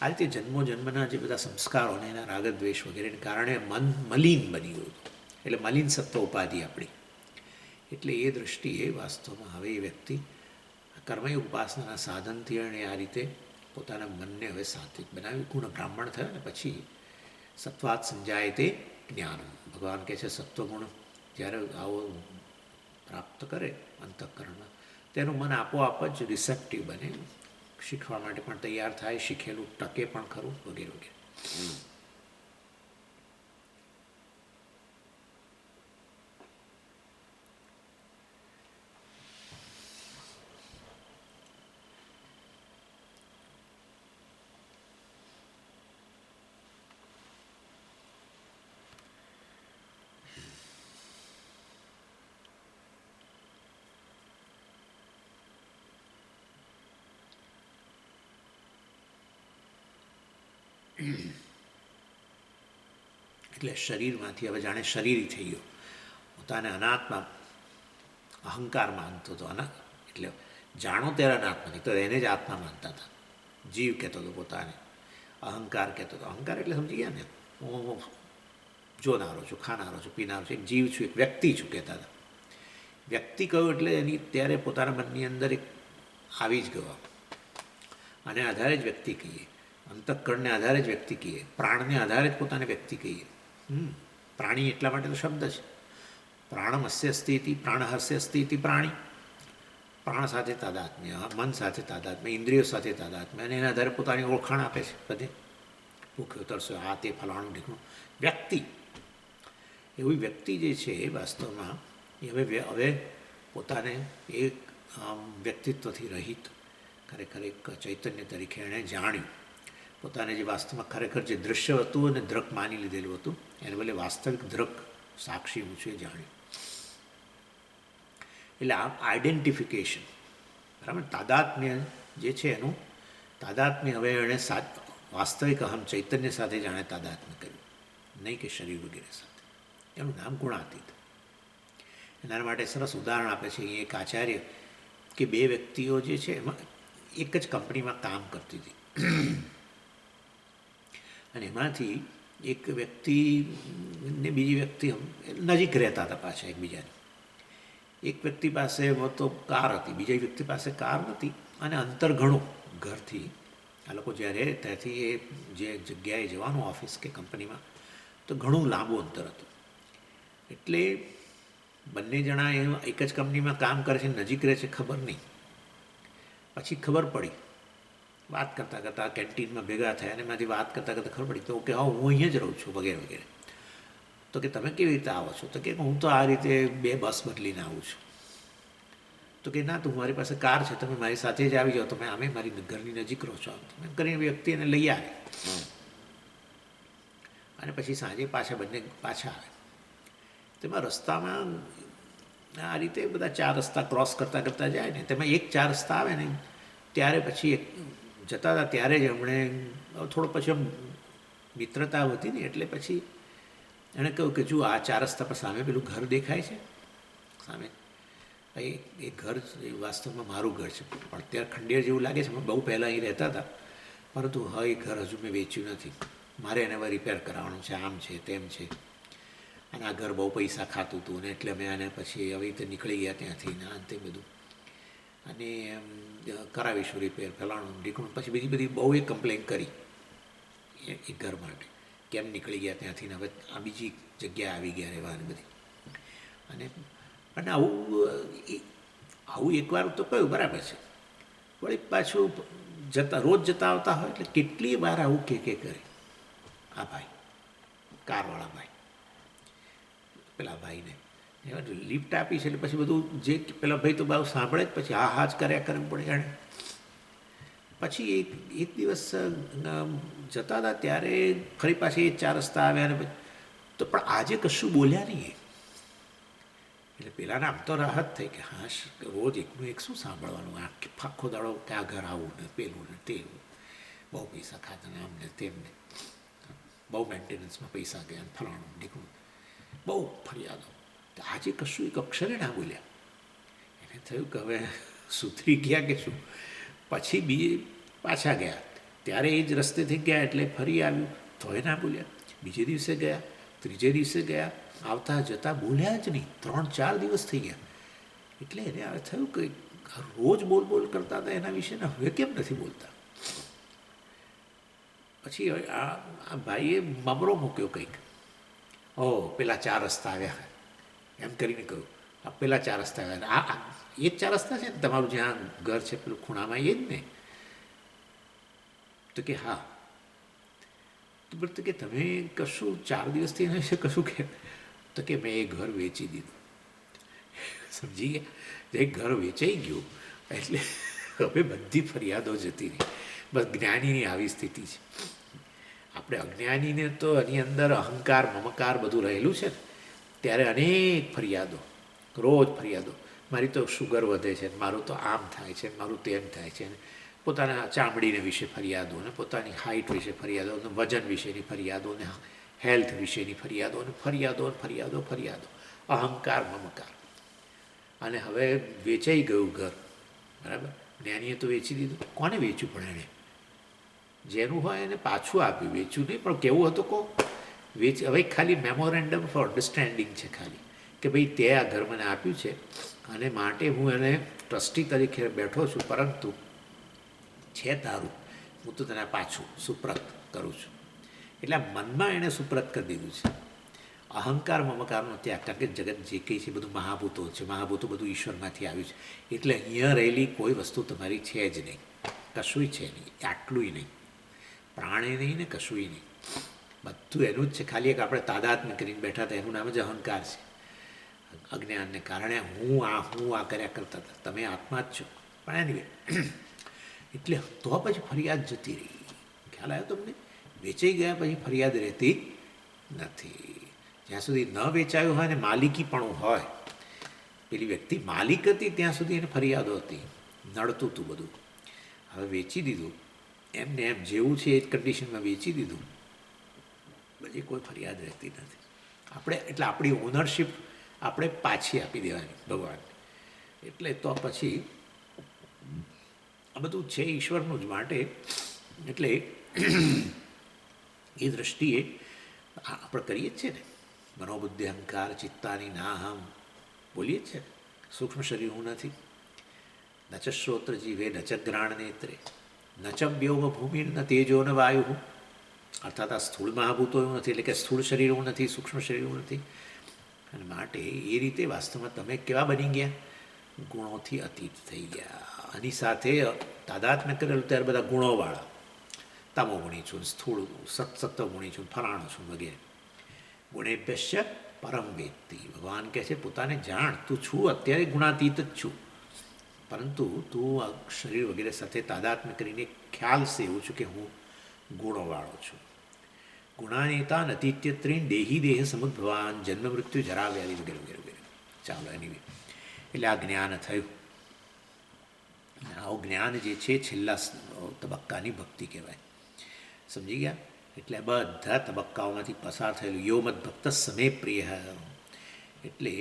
આ રીતે જન્મોજન્મના જે બધા કર્મોને એના રાગદ્વેષ વગેરેને કારણે મન મલિન બની ગયું હતું. એટલે મલિન સત્વ ઉપાધિ આપણી. એટલે એ દૃષ્ટિએ વાસ્તવમાં હવે એ વ્યક્તિ કર્મયોગ ઉપાસનાના સાધનથી અને આ રીતે પોતાના મનને હવે સાત્વિક બનાવી ગુણ બ્રાહ્મણ થયો ને પછી સત્વાત સંજાય તે જ્ઞાન. ભગવાન કહે છે સત્વગુણ જ્યારે આવો પ્રાપ્ત કરે અંતઃકરણમાં તેનું મન આપોઆપ જ રિસેપ્ટિવ બને, શીખવા માટે પણ તૈયાર થાય, શીખેલું ટકે પણ ખરું, વગેરે વગેરે. એટલે શરીરમાંથી હવે જાણે શરીરી થઈ ગયો, પોતાને અનાત્મા અહંકાર માનતો હતો. એટલે જાણો ત્યારે અનાત્મા, નહીં તો એને જ આત્મા માનતા હતા. જીવ કહેતો હતો પોતાને, અહંકાર કહેતો હતો. અહંકાર એટલે સમજી ગયા ને, હું જોનારો છું, ખાનારો છું, પીનારો છું, એક જીવ છું, એક વ્યક્તિ છું કહેતા હતા. વ્યક્તિ કહ્યું એટલે એની ત્યારે પોતાના મનની અંદર એક આવી જ ગયો, અને આધારે જ વ્યક્તિ કહીએ, અંતઃકરણને આધારે જ વ્યક્તિ કહીએ, પ્રાણને આધારે જ પોતાને વ્યક્તિ કહીએ. પ્રાણી એટલા માટે તો શબ્દ છે. પ્રાણમસ્ય સ્થિતિ પ્રાણહસ્ય સ્થિતિ પ્રાણી. પ્રાણ સાથે તાદાત્મ્ય, મન સાથે તાદાત્મ્ય, ઇન્દ્રિયો સાથે તાદાત્મ્ય, અને એના આધારે પોતાની ઓળખાણ આપે છે બધે. ભૂખ્યો તરસ્યો, આ તે ફલાણું ઢીકણું. વ્યક્તિ, એવી વ્યક્તિ જે છે એ વાસ્તવમાં એ હવે પોતાને એક વ્યક્તિત્વથી રહિત ખરેખર એક ચૈતન્ય તરીકે એણે જાણ્યું. પોતાને જે વાસ્તવમાં ખરેખર જે દૃશ્ય હતું અને દ્રક માની લીધેલું હતું એને બદલે વાસ્તવિક દ્રક સાક્ષી હું છું એ જાણ્યું. એટલે આ આઈડેન્ટિફિકેશન, બરાબર, તાદાત્મ્ય જે છે એનું તાદાત્મ્ય હવે એણે વાસ્તવિક અહમ ચૈતન્ય સાથે જાણે તાદાત્મ્ય કર્યું, નહીં કે શરીર વગેરે સાથે. એનું નામ ગુણાતીત. એના માટે સરસ ઉદાહરણ આપે છે એક આચાર્ય કે બે વ્યક્તિઓ જે છે એમાં એક જ કંપનીમાં કામ કરતી હતી, અને એમાંથી એક વ્યક્તિ ને બીજી વ્યક્તિ નજીક રહેતા હતા પાછા એકબીજાને. એક વ્યક્તિ પાસે તો કાર હતી, બીજા વ્યક્તિ પાસે કાર નથી, અને અંતર ઘણું ઘરથી, આ લોકો જ્યારે ત્યાંથી એ જે જગ્યાએ જવાનું ઓફિસ કે કંપનીમાં, તો ઘણું લાંબુ અંતર હતું. એટલે બંને જણા એ એક જ કંપનીમાં કામ કરે છે, નજીક રહે છે, ખબર નહીં. પછી ખબર પડી, વાત કરતાં કરતાં કેન્ટીનમાં ભેગા થયા, અને એમાંથી વાત કરતાં કરતાં ખબર પડી તો કે હા હું અહીંયા જ રહું છું વગેરે વગેરે. તો કે તમે કેવી રીતે આવો છો? તો કે હું તો આ રીતે 2 બસ બદલીને આવું છું. તો કે ના, તો મારી પાસે કાર છે, તમે મારી સાથે જ આવી જાઓ, તમે આમે મારી ઘરની નજીક રહો છો. એમ કરીને વ્યક્તિ એને લઈ આવે, અને પછી સાંજે પાછા બંને પાછા આવે. તેમાં રસ્તામાં આ રીતે બધા 4 રસ્તા ક્રોસ કરતાં કરતાં જાય ને, તેમાં એક 4 રસ્તા આવે ને ત્યારે પછી એક જતા હતા ત્યારે જ એમણે થોડો પછી આમ મિત્રતા હતી ને, એટલે પછી એણે કહ્યું કે જો આ 4 રસ્તા પર સામે પેલું ઘર દેખાય છે સામે, એ ઘર વાસ્તવમાં મારું ઘર છે, પણ અત્યારે ખંડેર જેવું લાગે છે, બહુ પહેલાં અહીં રહેતા હતા, પરંતુ હા એ ઘર હજુ મેં વેચ્યું નથી, મારે એને હવે રિપેર કરાવવાનું છે, આમ છે તેમ છે, અને આ ઘર બહુ પૈસા ખાતું હતું ને એટલે અમે આને પછી આવી રીતે નીકળી ગયા ત્યાંથી ને અંતે બધું, અને કરાવીશું રિપેર ફલાણું ઢીકણું. પછી બીજી બધી બહુ એ કમ્પ્લેન કરી એ ઘર માટે, કેમ નીકળી ગયા ત્યાંથી ને હવે આ બીજી જગ્યાએ આવી ગયા રહેવાની બધી. અને આવું એકવાર તો કહ્યું બરાબર છે, વળી પાછું રોજ જતા આવતા હોય એટલે કેટલી વાર આવું કે કરે આ ભાઈ, કારવાળા ભાઈ, પેલા ભાઈને લિફ્ટ આપી છે એટલે પછી બધું જે પેલા ભાઈ તો બહુ સાંભળે જ, પછી હા જ કર્યા કરવું પડે જાણે. પછી એક દિવસ જતા હતા ત્યારે ફરી પાછી 4 રસ્તા આવ્યા, અને તો પણ આજે કશું બોલ્યા નહીં. એટલે પેલાને આમ તો રાહત થઈ કે હા રોજ એકનું એક શું સાંભળવાનું, આખો દાડો ક્યાં ઘર આવું ને પેલું ને તેવું, બહુ પૈસા ખાતા ને આમને તેમને, બહુ મેન્ટેનન્સમાં પૈસા ગયા ફલાણું ઢીકણું, બહુ ફરિયાદો. તો આજે કશું એક અક્ષરે ના બોલ્યા. એને થયું કે હવે સુધરી ગયા કે શું. પછી પાછા ગયા ત્યારે એ જ રસ્તેથી ગયા એટલે ફરી આવ્યું તોય ના બોલ્યા. બીજે દિવસે ગયા, ત્રીજે દિવસે ગયા, આવતા જતાં બોલ્યા જ નહીં. 3-4 દિવસ થઈ ગયા. એટલે એને થયું કે રોજ બોલ કરતા હતા એના વિશે ને હવે કેમ નથી બોલતા. પછી આ ભાઈએ મમરો મૂક્યો કંઈક, પેલા 4 રસ્તા આવ્યા એમ કરીને કહ્યું, પેલા 4 રસ્તા આવ્યા, એ જ 4 રસ્તા છે ને તમારું જ્યાં ઘર છે પેલું ખૂણામાં, એ જ ને? તો કે હા. તો કે તમે કશું 4 દિવસથી નહીં છે કશું કે? તો કે મેં એ ઘર વેચી દીધું. સમજી ગયા? એ ઘર વેચાઈ ગયું એટલે હવે બધી ફરિયાદો જતી રહી. બસ જ્ઞાનીની આવી સ્થિતિ છે. આપણે અજ્ઞાનીને તો એની અંદર અહંકાર મમકાર બધું રહેલું છે ને, ત્યારે અનેક ફરિયાદો, રોજ ફરિયાદો. મારી તો શુગર વધે છે, મારું તો આમ થાય છે, મારું તેમ થાય છે, પોતાના ચામડીને વિશે ફરિયાદો, ને પોતાની હાઇટ વિશે ફરિયાદો, ને વજન વિશેની ફરિયાદો, ને હેલ્થ વિશેની ફરિયાદો, ને ફરિયાદો ફરિયાદો ફરિયાદો, અહંકાર મમકાર. અને હવે વેચાઈ ગયું ઘર, બરાબર? જ્ઞાનીએ તો વેચી દીધું. કોને વેચ્યું? પણ એણે જેનું હોય એને પાછું આપ્યું, વેચ્યું નહીં. પણ કેવું હતું કહો? હવે ખાલી મેમોરેન્ડમ ફોર અન્ડરસ્ટેન્ડિંગ છે ખાલી, કે ભાઈ તે આ ઘર મને આપ્યું છે અને માટે હું એને ટ્રસ્ટી તરીકે બેઠો છું, પરંતુ છે તારું, હું તો તને પાછું સુપ્રત કરું છું. એટલે મનમાં એણે સુપ્રત કરી દીધું છે. અહંકાર મમકારનો ત્યાગ, કારણ કે જગત જે કંઈ છે બધું મહાભૂતો છે, મહાભૂતો બધું ઈશ્વરમાંથી આવ્યું છે. એટલે અહીંયા રહેલી કોઈ વસ્તુ તમારી છે જ નહીં, કશુંય છે નહીં, આટલુંય નહીં, પ્રાણે નહીં ને કશુંય નહીં, બધું એનું જ છે. ખાલી એક આપણે તાદાત્મ્ય કરીને બેઠા હતા, એનું નામ જ અહંકાર છે. અજ્ઞાનને કારણે હું આ કર્યા કરતા હતા. તમે આત્મા જ છો. પણ એની એટલે તો પછી ફરિયાદ જતી રહી. ખ્યાલ આવ્યો તમને? વેચાઈ ગયા પછી ફરિયાદ રહેતી નથી. જ્યાં સુધી ન વેચાયું હોય ને માલિકી પણ હોય, પેલી વ્યક્તિ માલિક હતી ત્યાં સુધી એને ફરિયાદો હતી, નડતું હતું બધું. હવે વેચી દીધું, એમને એમ જેવું છે એ જ કન્ડિશનમાં વેચી દીધું, પછી કોઈ ફરિયાદ રહેતી નથી. આપણે એટલે આપણી ઓનરશિપ આપણે પાછી આપી દેવાની ભગવાનને. એટલે તો પછી આ બધું છે ઈશ્વરનું જ માટે. એટલે એ દૃષ્ટિએ આપણે કરીએ જ છે ને, મનોબુદ્ધિ અહંકાર ચિત્તાની નાહમ બોલીએ જ છે. સૂક્ષ્મ શરીર હું નથી, ન ચ શ્રોત્ર જીવે ન ચ ગ્રાણ નેત્રે ન ચ વ્યોમ ભૂમિ ન તેજો ન વાયુ. અર્થાત આ સ્થૂળ મહાભૂતો એવું નથી, એટલે કે સ્થૂળ શરીર હું નથી, સૂક્ષ્મ શરીર હું નથી. અને માટે એ રીતે વાસ્તવમાં તમે કેવા બની ગયા? ગુણોથી અતીત થઈ ગયા. આની સાથે તાદાત્મ્ય કરેલું ત્યારે બધા ગુણોવાળા, તમોગુણી છું, સ્થૂળ સત્વગુણી છું, ફલાણો છું વગેરે. ગુણેભ્યશ્ચ પરમ વેત્તિ. ભગવાન કહે છે પોતાને જાણ, તું છું અત્યારે ગુણાતીત જ છું, પરંતુ તું આ શરીર વગેરે સાથે તાદાત્મ્ય કરીને ખ્યાલ છે એવું છું કે હું ગુણોવાળો છું. ગુણાનેતા નતીત્યત્રીન દેહી દેહ સમુદ્ભવાન જન્મ મૃત્યુ જરા વ્યાધિ વગેરે વગેરે વગેરે. ચાલો એની એટલે આ જ્ઞાન થયું. આવું જ્ઞાન જે છે છેલ્લા તબક્કાની ભક્તિ કહેવાય. સમજી ગયા? એટલે બધા તબક્કાઓમાંથી પસાર થયેલું યો મદ ભક્ત સમે પ્રિય. એટલે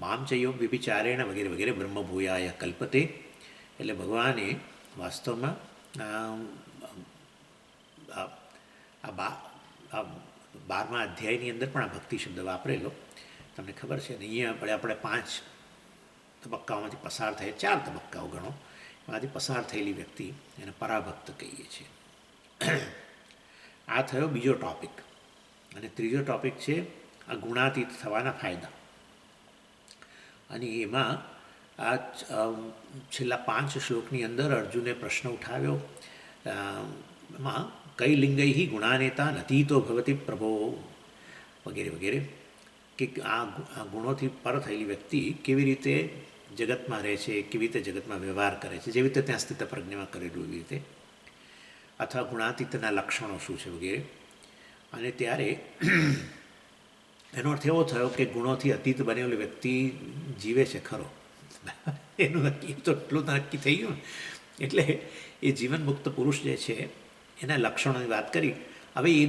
મામ ચ યો વિભિચારેણ વગેરે વગેરે બ્રહ્મભૂયાય કલ્પતે. એટલે ભગવાને વાસ્તવમાં આ 12મા અધ્યાયની અંદર પણ આ ભક્તિ શબ્દ વાપરેલો, તમને ખબર છે ને? અહીંયા આપણે 5 તબક્કાઓમાંથી પસાર થયા, 4 તબક્કાઓ ગણો, એમાંથી પસાર થયેલી વ્યક્તિ એને પરાભક્ત કહીએ છીએ. આ થયો બીજો ટૉપિક. અને ત્રીજો ટૉપિક છે આ ગુણાતીત થવાના ફાયદા. અને એમાં આ છેલ્લા 5 શ્લોકની અંદર અર્જુને પ્રશ્ન ઉઠાવ્યો, એમાં કઈ લિંગૈ ગુણાનેતા નતીતો ભવતી પ્રભો વગેરે વગેરે, કે આ ગુણોથી પર થયેલી વ્યક્તિ કેવી રીતે જગતમાં રહે છે, કેવી રીતે જગતમાં વ્યવહાર કરે છે, જેવી રીતે ત્યાં સ્થિત પ્રજ્ઞામાં કરેલું એવી રીતે, અથવા ગુણાતીતના લક્ષણો શું છે વગેરે. અને ત્યારે એનો અર્થ એવો થયો કે ગુણોથી અતીત બનેલી વ્યક્તિ જીવે છે ખરો, એનું નક્કી તો એટલું નક્કી થઈ ગયું. એટલે એ જીવન મુક્ત પુરુષ જે છે એના લક્ષણોની વાત કરી. હવે એ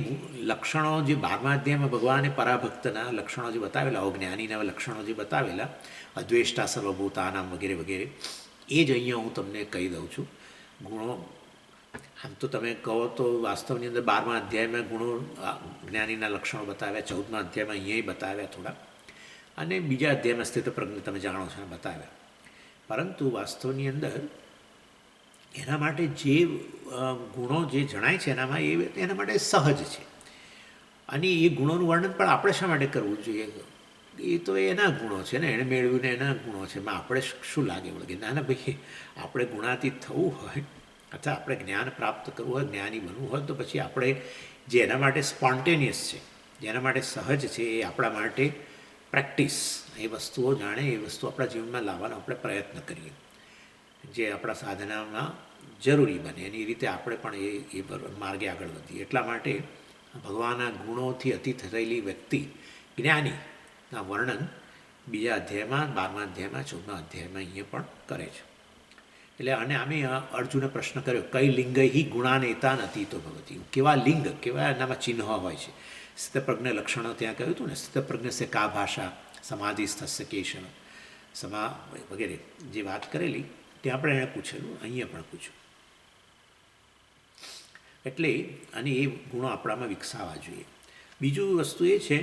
લક્ષણો જે 12મા અધ્યાયમાં ભગવાને પરાભક્તના લક્ષણો જે બતાવેલા, જ્ઞાનીના લક્ષણો જે બતાવેલા, અદ્વેષ્ટા સર્વભૂતાનામ વગેરે વગેરે, એ જ અહીંયા હું તમને કહી દઉં છું. ગુણો આમ તો તમે કહો તો વાસ્તવની અંદર 12મા અધ્યાયમાં ગુણો જ્ઞાનીના લક્ષણો બતાવ્યા, 14મા અધ્યાયમાં અહીંયા બતાવ્યા થોડા, અને બીજા અધ્યાયમાં સ્થિત પ્રજ્ઞ તમે જાણો છો બતાવ્યા. પરંતુ વાસ્તવની અંદર એના માટે જે ગુણો જે જણાય છે એનામાં એના માટે સહજ છે. અને એ ગુણોનું વર્ણન પણ આપણે શા માટે કરવું જોઈએ? એ તો એના ગુણો છે ને, એણે મેળવીને એના ગુણો છે. એમાં આપણે શું લાગે વળગે? ના ના ભાઈ, આપણે ગુણાતીત થવું હોય અથવા આપણે જ્ઞાન પ્રાપ્ત કરવું હોય, જ્ઞાની બનવું હોય, તો પછી આપણે જે એના માટે સ્પોન્ટેનિયસ છે, જેના માટે સહજ છે, એ આપણા માટે પ્રેક્ટિસ, એ વસ્તુઓ જાણે, એ વસ્તુ આપણા જીવનમાં લાવવાનો આપણે પ્રયત્ન કરીએ, જે આપણા સાધનામાં જરૂરી બને. એની રીતે આપણે પણ એ માર્ગે આગળ વધીએ. એટલા માટે ભગવાનના ગુણોથી અતીત થયેલી વ્યક્તિ જ્ઞાનીના વર્ણન બીજા અધ્યાયમાં, 12મા અધ્યાયમાં, 14મા અધ્યાયમાં અહીંયા પણ કરે છે. એટલે અને આમે અર્જુને પ્રશ્ન કર્યો, કઈ લિંગૈ ગુણાનેતા નથી તો ભગવતી, કેવા લિંગ, કેવા એનામાં ચિહ્ન હોય છે. સ્થિતપ્રજ્ઞ લક્ષણો ત્યાં કહ્યું હતું ને, સ્થિતપ્રજ્ઞ સે કા ભાષા, સમાધિસ્થસ્ય કેશવ, વગેરે જે વાત કરેલી ત્યાં પણ એણે પૂછેલું, અહીંયા પણ પૂછ્યું. એટલે અને એ ગુણો આપણામાં વિકસાવવા જોઈએ. બીજું વસ્તુ એ છે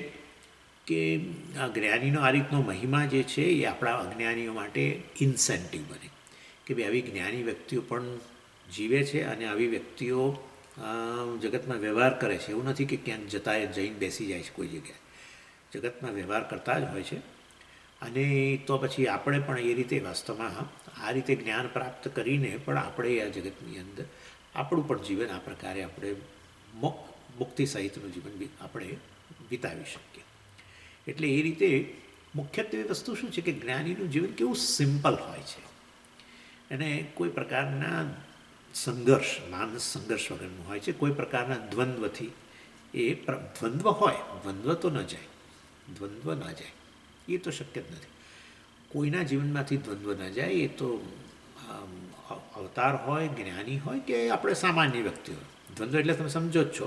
કે આ જ્ઞાનીનો આ રીતનો મહિમા જે છે એ આપણા અજ્ઞાનીઓ માટે ઇન્સેન્ટિવ બને કે ભાઈ આવી જ્ઞાની વ્યક્તિઓ પણ જીવે છે અને આવી વ્યક્તિઓ જગતમાં વ્યવહાર કરે છે. એવું નથી કે ક્યાંક જઈને બેસી જાય છે કોઈ જગ્યાએ, જગતમાં વ્યવહાર કરતા જ હોય છે. અને તો પછી આપણે પણ એ રીતે વાસ્તવમાં આ રીતે જ્ઞાન પ્રાપ્ત કરીને પણ આપણે આ જગતની અંદર આપણું પણ જીવન આ પ્રકારે આપણે મુક્તિ સહિતનું જીવન આપણે વિતાવી શકીએ. એટલે એ રીતે મુખ્યત્વે વસ્તુ શું છે કે જ્ઞાનીનું જીવન કેવું સિમ્પલ હોય છે, અને કોઈ પ્રકારના સંઘર્ષ, માનસ સંઘર્ષ વગરનું હોય છે. કોઈ પ્રકારના દ્વંદ્વથી એ દ્વંદ્વ હોય, દ્વંદ્વ તો ન જાય, દ્વંદ્વ ન જાય, એ તો શક્ય જ નથી. કોઈના જીવનમાંથી દ્વંદ્વ ન જાય. એ તો અવતાર હોય, જ્ઞાની હોય કે આપણે સામાન્ય વ્યક્તિ હોય. દ્વંદ્વ એટલે તમે સમજો જ છો,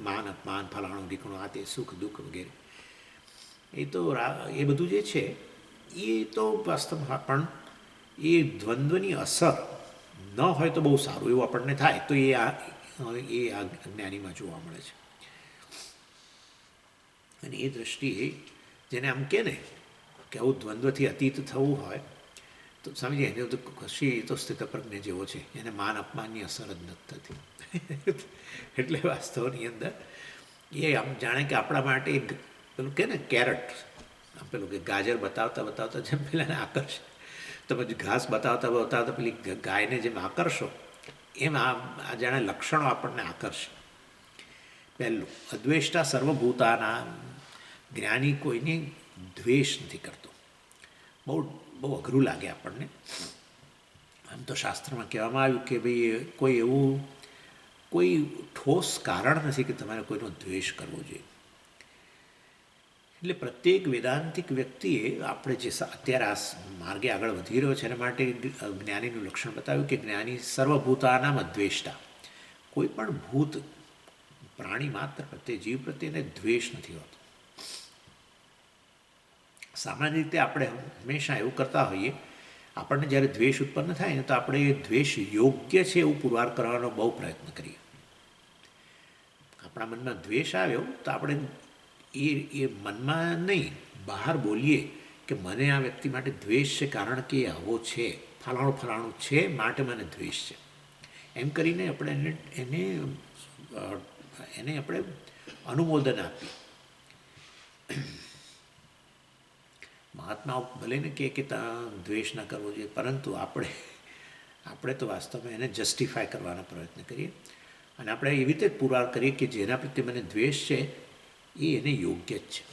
માન અપમાન, ફલાણું ઢીકણું, આ તે સુખ દુઃખ વગેરે. એ તો એ બધું જે છે એ તો વાસ્તવમાં પણ એ દ્વંદ્વની અસર ન હોય તો બહુ સારું એવું આપણને થાય. તો એ આ જ્ઞાનીમાં જોવા મળે છે. અને એ દૃષ્ટિએ જેને આમ કહે ને કે આવું દ્વંદ્વથી અતીત થવું હોય તો સ્વામીજી એને તો કશી તો સ્થિતપ્રજ્ઞ જેવો છે, એને માન અપમાનની અસર જ નથી થતી. એટલે વાસ્તવની અંદર એ આમ જાણે કે આપણા માટે પેલું કહે ને કેરેટ, પેલું કે ગાજર બતાવતા બતાવતા જેમ પેલાને આકર્ષે, તમે ઘાસ બતાવતા બતાવતા પેલી ગાયને જેમ આકર્ષો, એમ આ જાણે લક્ષણો આપણને આકર્ષે. પહેલું, અદ્વેષ્ટા સર્વભૂતાના, જ્ઞાની કોઈની દ્વેષ નથી કરતો. બહુ અઘરું લાગે આપણને. આમ તો શાસ્ત્રમાં કહેવામાં આવ્યું કે ભાઈ કોઈ ઠોસ કારણ નથી કે તમારે કોઈનો દ્વેષ કરવો જોઈએ. એટલે પ્રત્યેક વેદાંતિક વ્યક્તિએ આપણે જે અત્યારે આ માર્ગે આગળ વધી રહ્યો છે એના માટે જ્ઞાનીનું લક્ષણ બતાવ્યું કે જ્ઞાની સર્વભૂતાનામ અદ્વેષ્ટા, કોઈ પણ ભૂત પ્રાણી માત્ર પ્રત્યે, જીવ પ્રત્યે એને દ્વેષ નથી હોતો. સામાન્ય રીતે આપણે હંમેશા એવું કરતા હોઈએ, આપણને જ્યારે દ્વેષ ઉત્પન્ન થાય ને તો આપણે એ દ્વેષ યોગ્ય છે એવું પુરવાર કરવાનો બહુ પ્રયત્ન કરીએ. આપણા મનમાં દ્વેષ આવ્યો તો આપણે એ મનમાં નહીં, બહાર બોલીએ કે મને આ વ્યક્તિ માટે દ્વેષ છે કારણ કે એ આવો છે, ફલાણું ફલાણું છે માટે મને દ્વેષ છે. એમ કરીને આપણે એને આપણે અનુમોદન આપીએ. મહાત્માઓ ભલે ને કે દ્વેષ ન કરવો જોઈએ, પરંતુ આપણે તો વાસ્તવમાં એને જસ્ટિફાય કરવાનો પ્રયત્ન કરીએ. અને આપણે એવી રીતે જ પુરવાર કરીએ કે જેના પ્રત્યે મને દ્વેષ છે એ એને યોગ્ય જ છે.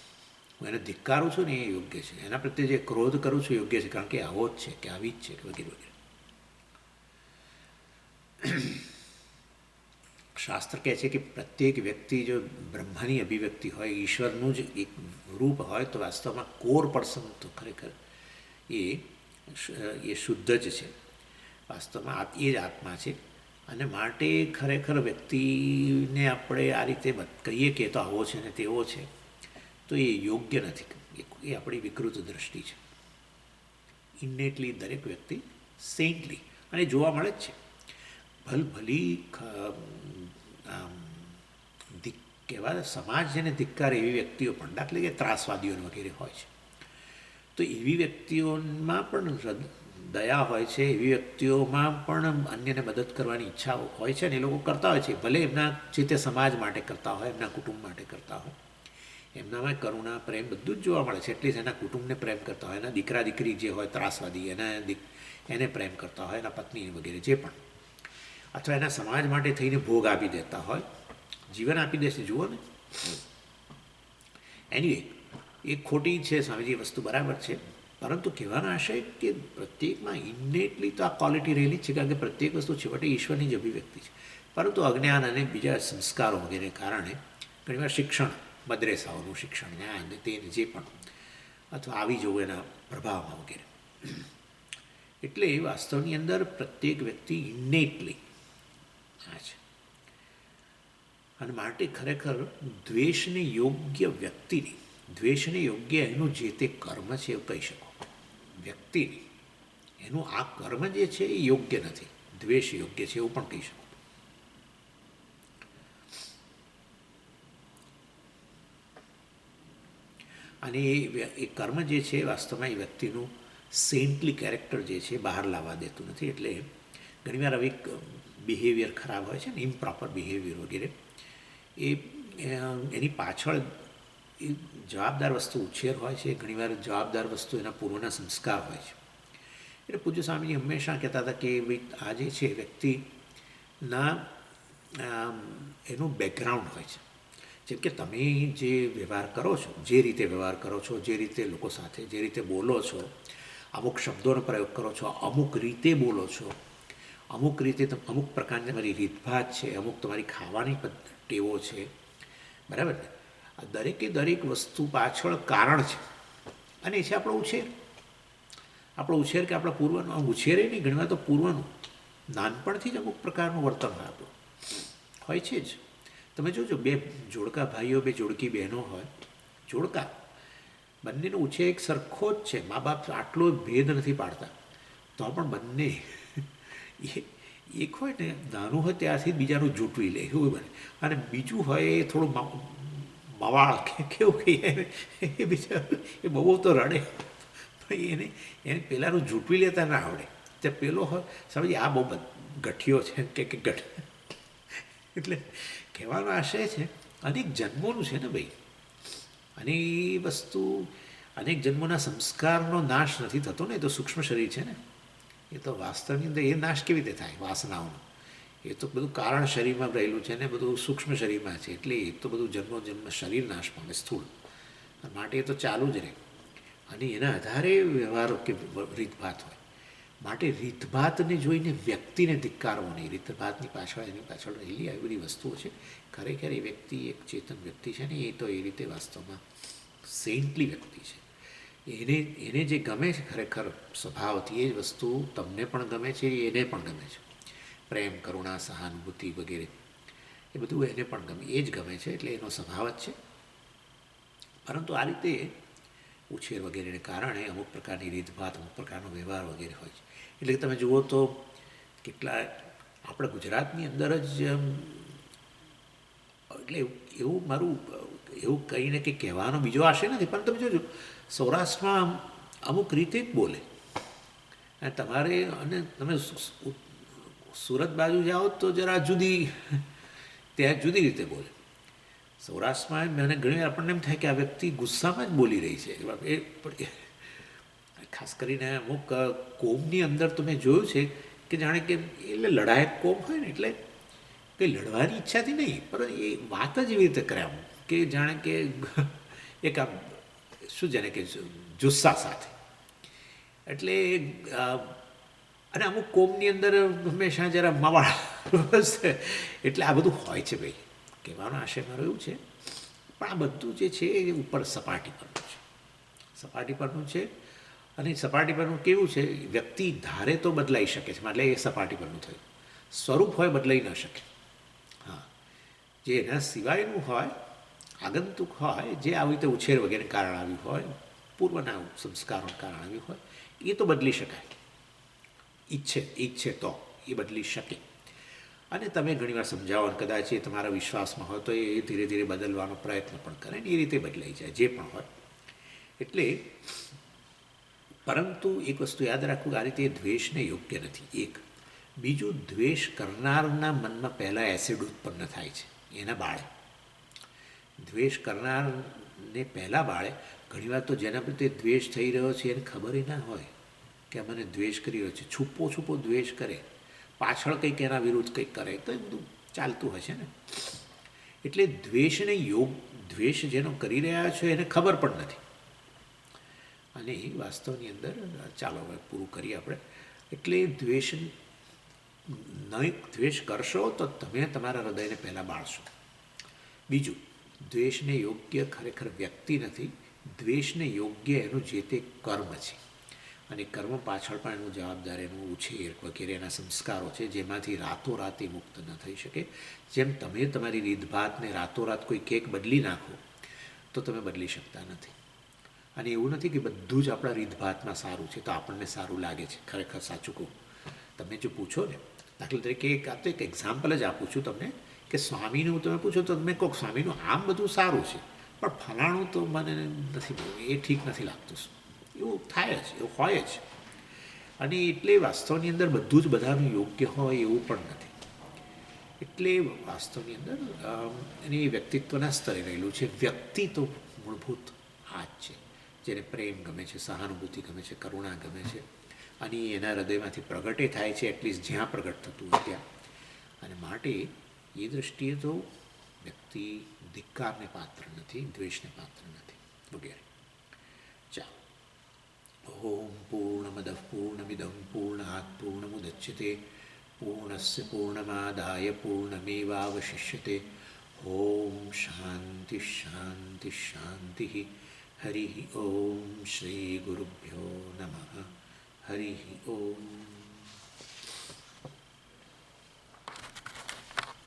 હું એને ધિક્કારું છું ને એ યોગ્ય છે. એના પ્રત્યે જે ક્રોધ કરું છું યોગ્ય છે કારણ કે આવો જ છે કે આવી જ છે વગેરે વગેરે. શાસ્ત્ર કહે છે કે પ્રત્યેક વ્યક્તિ જો બ્રહ્માની અભિવ્યક્તિ હોય, ઈશ્વરનું જ એક રૂપ હોય તો વાસ્તવમાં કોર પર્સન તો ખરેખર એ શુદ્ધ જ છે. વાસ્તવમાં એ જ આત્મા છે. અને માટે ખરેખર વ્યક્તિને આપણે આ રીતે કહીએ કે તો આવો છે ને તેવો છે તો એ યોગ્ય નથી. એ આપણી વિકૃત દ્રષ્ટિ છે. ઇન્નેટલી દરેક વ્યક્તિ સેન્ટલી અને જોવા મળે જ છે. ભલી કહેવાય સમાજ જેને ધિક્કાર એવી વ્યક્તિઓ પણ, દાખલા કે ત્રાસવાદીઓ વગેરે હોય છે, તો એવી વ્યક્તિઓમાં પણ દયા હોય છે એવી વ્યક્તિઓમાં પણ અન્યને મદદ કરવાની ઈચ્છા હોય છે ને એ લોકો કરતા હોય છે, ભલે એમના જે તે સમાજ માટે કરતા હોય, એમના કુટુંબ માટે કરતા હોય, એમનામાં કરુણા પ્રેમ બધું જ જોવા મળે છે. એટલી જ એના કુટુંબને પ્રેમ કરતા હોય, એના દીકરા દીકરી જે હોય ત્રાસવાદી એને પ્રેમ કરતા હોય, એના પત્ની વગેરે જે પણ, અથવા એના સમાજ માટે થઈને ભોગ આપી દેતા હોય, જીવન આપી દેશે. જુઓ ને, એનીવે એ ખોટી છે સ્વામીજી, વસ્તુ બરાબર છે, પરંતુ કહેવાનો આશય કે પ્રત્યેકમાં ઇન્નેટલી તો આ ક્વોલિટી રહેલી જ છે, કારણ કે પ્રત્યેક વસ્તુ છેવટે ઈશ્વરની જ અભિવ્યક્તિ છે. પરંતુ અજ્ઞાન અને બીજા સંસ્કારો વગેરે કારણે ઘણીવાર શિક્ષણ, મદ્રેસાઓનું શિક્ષણ, જ્ઞાન તે જે પણ, અથવા આવી જવું એના પ્રભાવમાં વગેરે, એટલે વાસ્તવની અંદર પ્રત્યેક વ્યક્તિ ઇન્નેટલી આ છે. અને માટે ખરેખર દ્વેષને યોગ્ય વ્યક્તિની, દ્વેષને યોગ્ય એનું જે તે કર્મ છે એવું કહી શકો. વ્યક્તિની એનું આ કર્મ જે છે એ યોગ્ય નથી, દ્વેષ યોગ્ય છે એવું પણ કહી શકો. અને એ કર્મ જે છે વાસ્તવમાં એ વ્યક્તિનું સેન્ટલી કેરેક્ટર જે છે બહાર લાવવા દેતું નથી. એટલે ઘણીવાર આવી બિહેવિયર ખરાબ હોય છે ને, ઇમ્પ્રોપર બિહેવિયર વગેરે, એ એની પાછળ એ જવાબદાર વસ્તુ ઉછેર હોય છે, ઘણીવાર જવાબદાર વસ્તુ એના પૂર્વના સંસ્કાર હોય છે. એટલે પૂજ્ય સ્વામીજી હંમેશા કહેતા હતા કે ભાઈ આ જે છે વ્યક્તિના એનું બેકગ્રાઉન્ડ હોય છે. જેમ કે તમે જે વ્યવહાર કરો છો, જે રીતે વ્યવહાર કરો છો, જે રીતે લોકો સાથે જે રીતે બોલો છો, અમુક શબ્દોનો પ્રયોગ કરો છો, અમુક રીતે બોલો છો, અમુક રીતે અમુક પ્રકારની તમારી રીતભાત છે, અમુક તમારી ખાવાની ટેવો છે, બરાબર ને? આ દરેકે દરેક વસ્તુ પાછળ કારણ છે, અને એ છે આપણો ઉછેર. આપણો ઉછેર કે આપણા પૂર્વનો ઉછેરે નહીં, ઘણીવાર તો પૂર્વનું નાનપણથી જ અમુક પ્રકારનું વર્તન હોય આપણું, હોય છે જ. તમે જોજો, બે જોડકા ભાઈઓ, બે જોડકી બહેનો હોય, જોડકા, બંનેનો ઉછેર એક સરખો જ છે, મા બાપ આટલો ભેદ નથી પાડતા, તો પણ બંને એક હોય ને નાનું હોય ત્યારથી બીજાનું જૂટવી લે એવું બને, અને બીજું હોય એ થોડું મવાળ કેવું કહીએ, એ બીજા એ બહુ તો રડે, પણ એને પેલાનું જૂટવી લેતા ના આવડે. તે પેલો હોય સમજી આ બહુ ગઠિયો છે કે ગઠ, એટલે કહેવાનો આશય છે અનેક જન્મોનું છે ને ભાઈ, અને એ વસ્તુ અનેક જન્મોના સંસ્કારનો નાશ નથી થતો ને. એ તો સૂક્ષ્મ શરીર છે ને, એ તો વાસ્તવની અંદર એ નાશ કેવી રીતે થાય વાસનાઓનો? એ તો બધું કારણ શરીરમાં રહેલું છે ને, બધું સૂક્ષ્મ શરીરમાં છે, એટલે એ તો બધું જન્મ શરીર નાશ પામે સ્થૂળ, માટે એ તો ચાલુ જ રહે. અને એના આધારે વ્યવહારો કે રીતભાત હોય. માટે રીતભાતને જોઈને વ્યક્તિને ધિક્કારવો નહીં. રીતભાતની પાછળ એની પાછળ રહેલી આવી બધી વસ્તુઓ છે. ખરેખર એ વ્યક્તિ એક ચેતન વ્યક્તિ છે ને, એ તો એ રીતે વાસ્તવમાં સેન્ટલી વ્યક્તિ છે. એને જે ગમે છે ખરેખર સ્વભાવથી, એ જ વસ્તુ તમને પણ ગમે છે, એને પણ ગમે છે. પ્રેમ, કરુણા, સહાનુભૂતિ વગેરે એ બધું એને પણ ગમે, એ જ ગમે છે, એટલે એનો સ્વભાવ જ છે. પરંતુ આ રીતે ઉછેર વગેરેને કારણે અમુક પ્રકારની રીતભાત, અમુક પ્રકારનો વ્યવહાર વગેરે હોય છે. એટલે તમે જુઓ તો કેટલા આપણા ગુજરાતની અંદર જ, એટલે એવું મારું એવું કહીને કે કહેવાનો બીજો આશય નથી, પણ તમે જોજો સૌરાષ્ટ્રમાં અમુક રીતે જ બોલે, અને તમારે અને તમે સુરત બાજુ જાઓ તો જરા જુદી, ત્યાં જુદી રીતે બોલે. સૌરાષ્ટ્રમાં મને ઘણી આપણને એમ થાય કે આ વ્યક્તિ ગુસ્સામાં જ બોલી રહી છે. એ ખાસ કરીને અમુક કોમની અંદર તો મેં જોયું છે કે જાણે કે એટલે લડાયક કોમ હોય ને, એટલે કંઈ લડવાની ઈચ્છાથી નહીં, પણ એ વાત જ એવી રીતે કરે આમ કે જાણે કે એક આમ શું જાણે કે જુસ્સા સાથે. એટલે અને અમુક કોમની અંદર હંમેશા જરા મવાળ, એટલે આ બધું હોય છે ભાઈ. કહેવાનો આશય મારો એવું છે. પણ આ બધું જે છે એ ઉપર સપાટી પરનું છે, સપાટી પરનું છે. અને સપાટી પરનું કેવું છે, વ્યક્તિ ધારે તો બદલાઈ શકે છે, એટલે એ સપાટી પરનું થયું. સ્વરૂપ હોય બદલાઈ ન શકે. હા, જે એના સિવાયનું હોય, આગંતુક હોય, જે આવી રીતે ઉછેર વગેરે કારણ આવ્યું હોય, પૂર્વના સંસ્કારોનું કારણ આવ્યું હોય, એ તો બદલી શકાય. ઈચ્છે તો એ બદલી શકે. અને તમે ઘણીવાર સમજાવો, અને કદાચ એ તમારા વિશ્વાસમાં હોય તો એ ધીરે ધીરે બદલવાનો પ્રયત્ન પણ કરે ને, એ રીતે બદલાઈ જાય જે પણ હોય. એટલે પરંતુ એક વસ્તુ યાદ રાખવું, આ રીતે દ્વેષને યોગ્ય નથી. એક બીજું, દ્વેષ કરનારના મનમાં પહેલાં એસિડ ઉત્પન્ન થાય છે, એના બાળે. દ્વેષ કરનારને પહેલાં બાળે. ઘણીવાર તો જેના પ્રત્યે દ્વેષ થઈ રહ્યો છે એને ખબર ના હોય કે આ મને દ્વેષ કરી રહ્યો છે, છૂપો છૂપો દ્વેષ કરે, પાછળ કંઈક એના વિરુદ્ધ કંઈક કરે, તો એ બધું ચાલતું હશે ને. એટલે દ્વેષ જેનો કરી રહ્યા છો એને ખબર પણ નથી. અને એ વાસ્તવની અંદર, ચાલો હવે પૂરું કરીએ આપણે. એટલે દ્વેષ કરશો તો તમે તમારા હૃદયને પહેલાં બાળશો. બીજું, દ્વેષને યોગ્ય ખરેખર વ્યક્તિ નથી, દ્વેષને યોગ્ય એનું જે તે કર્મ છે. અને કર્મ પાછળ પણ એનું જવાબદાર એનું ઉછેર વગેરે એના સંસ્કારો છે, જેમાંથી રાતોરાત એ મુક્ત ન થઈ શકે. જેમ તમે તમારી રીતભાતને રાતોરાત કોઈ કેક બદલી નાખો તો તમે બદલી શકતા નથી. અને એવું નથી કે બધું જ આપણા રીતભાતમાં સારું છે તો આપણને સારું લાગે છે. ખરેખર સાચું કહું, તમે જો પૂછો ને, દાખલા તરીકે આ તો એક એક્ઝામ્પલ જ આપું છું તમને, કે સ્વામીનું તમે પૂછો તો તમે કહો સ્વામીનું આમ બધું સારું છે પણ ફલાણું તો મને નથી, એ ઠીક નથી લાગતું. એવું થાય જ, એવું હોય જ. અને એટલે વાસ્તવની અંદર બધું જ બધાનું યોગ્ય હોય એવું પણ નથી. એટલે વાસ્તવની અંદર એની વ્યક્તિત્વના સ્તરે રહેલું છે. વ્યક્તિ તો મૂળભૂત આ જ છે, જેને પ્રેમ ગમે છે, સહાનુભૂતિ ગમે છે, કરુણા ગમે છે. અને એના હૃદયમાંથી પ્રગટે થાય છે, એટલીસ્ટ જ્યાં પ્રગટ થતું હોય ત્યાં. અને માટે એ દૃષ્ટિએ તો વ્યક્તિ ધિક્કારને પાત્ર નથી, દ્વેષને પાત્ર નથી વગેરે. ચાલો. ઓમ પૂર્ણમદ પૂર્ણમિદં પૂર્ણાત પૂર્ણમુદચ્યતે પૂર્ણસ્ય પૂર્ણમાદાય પૂર્ણમેવાવશિષ્યતે. ઓમ શાંતિ શાંતિ શાંતિ. હરિ ઓમ શ્રી ગુરુભ્યો નમઃ. હરિ ઓમ.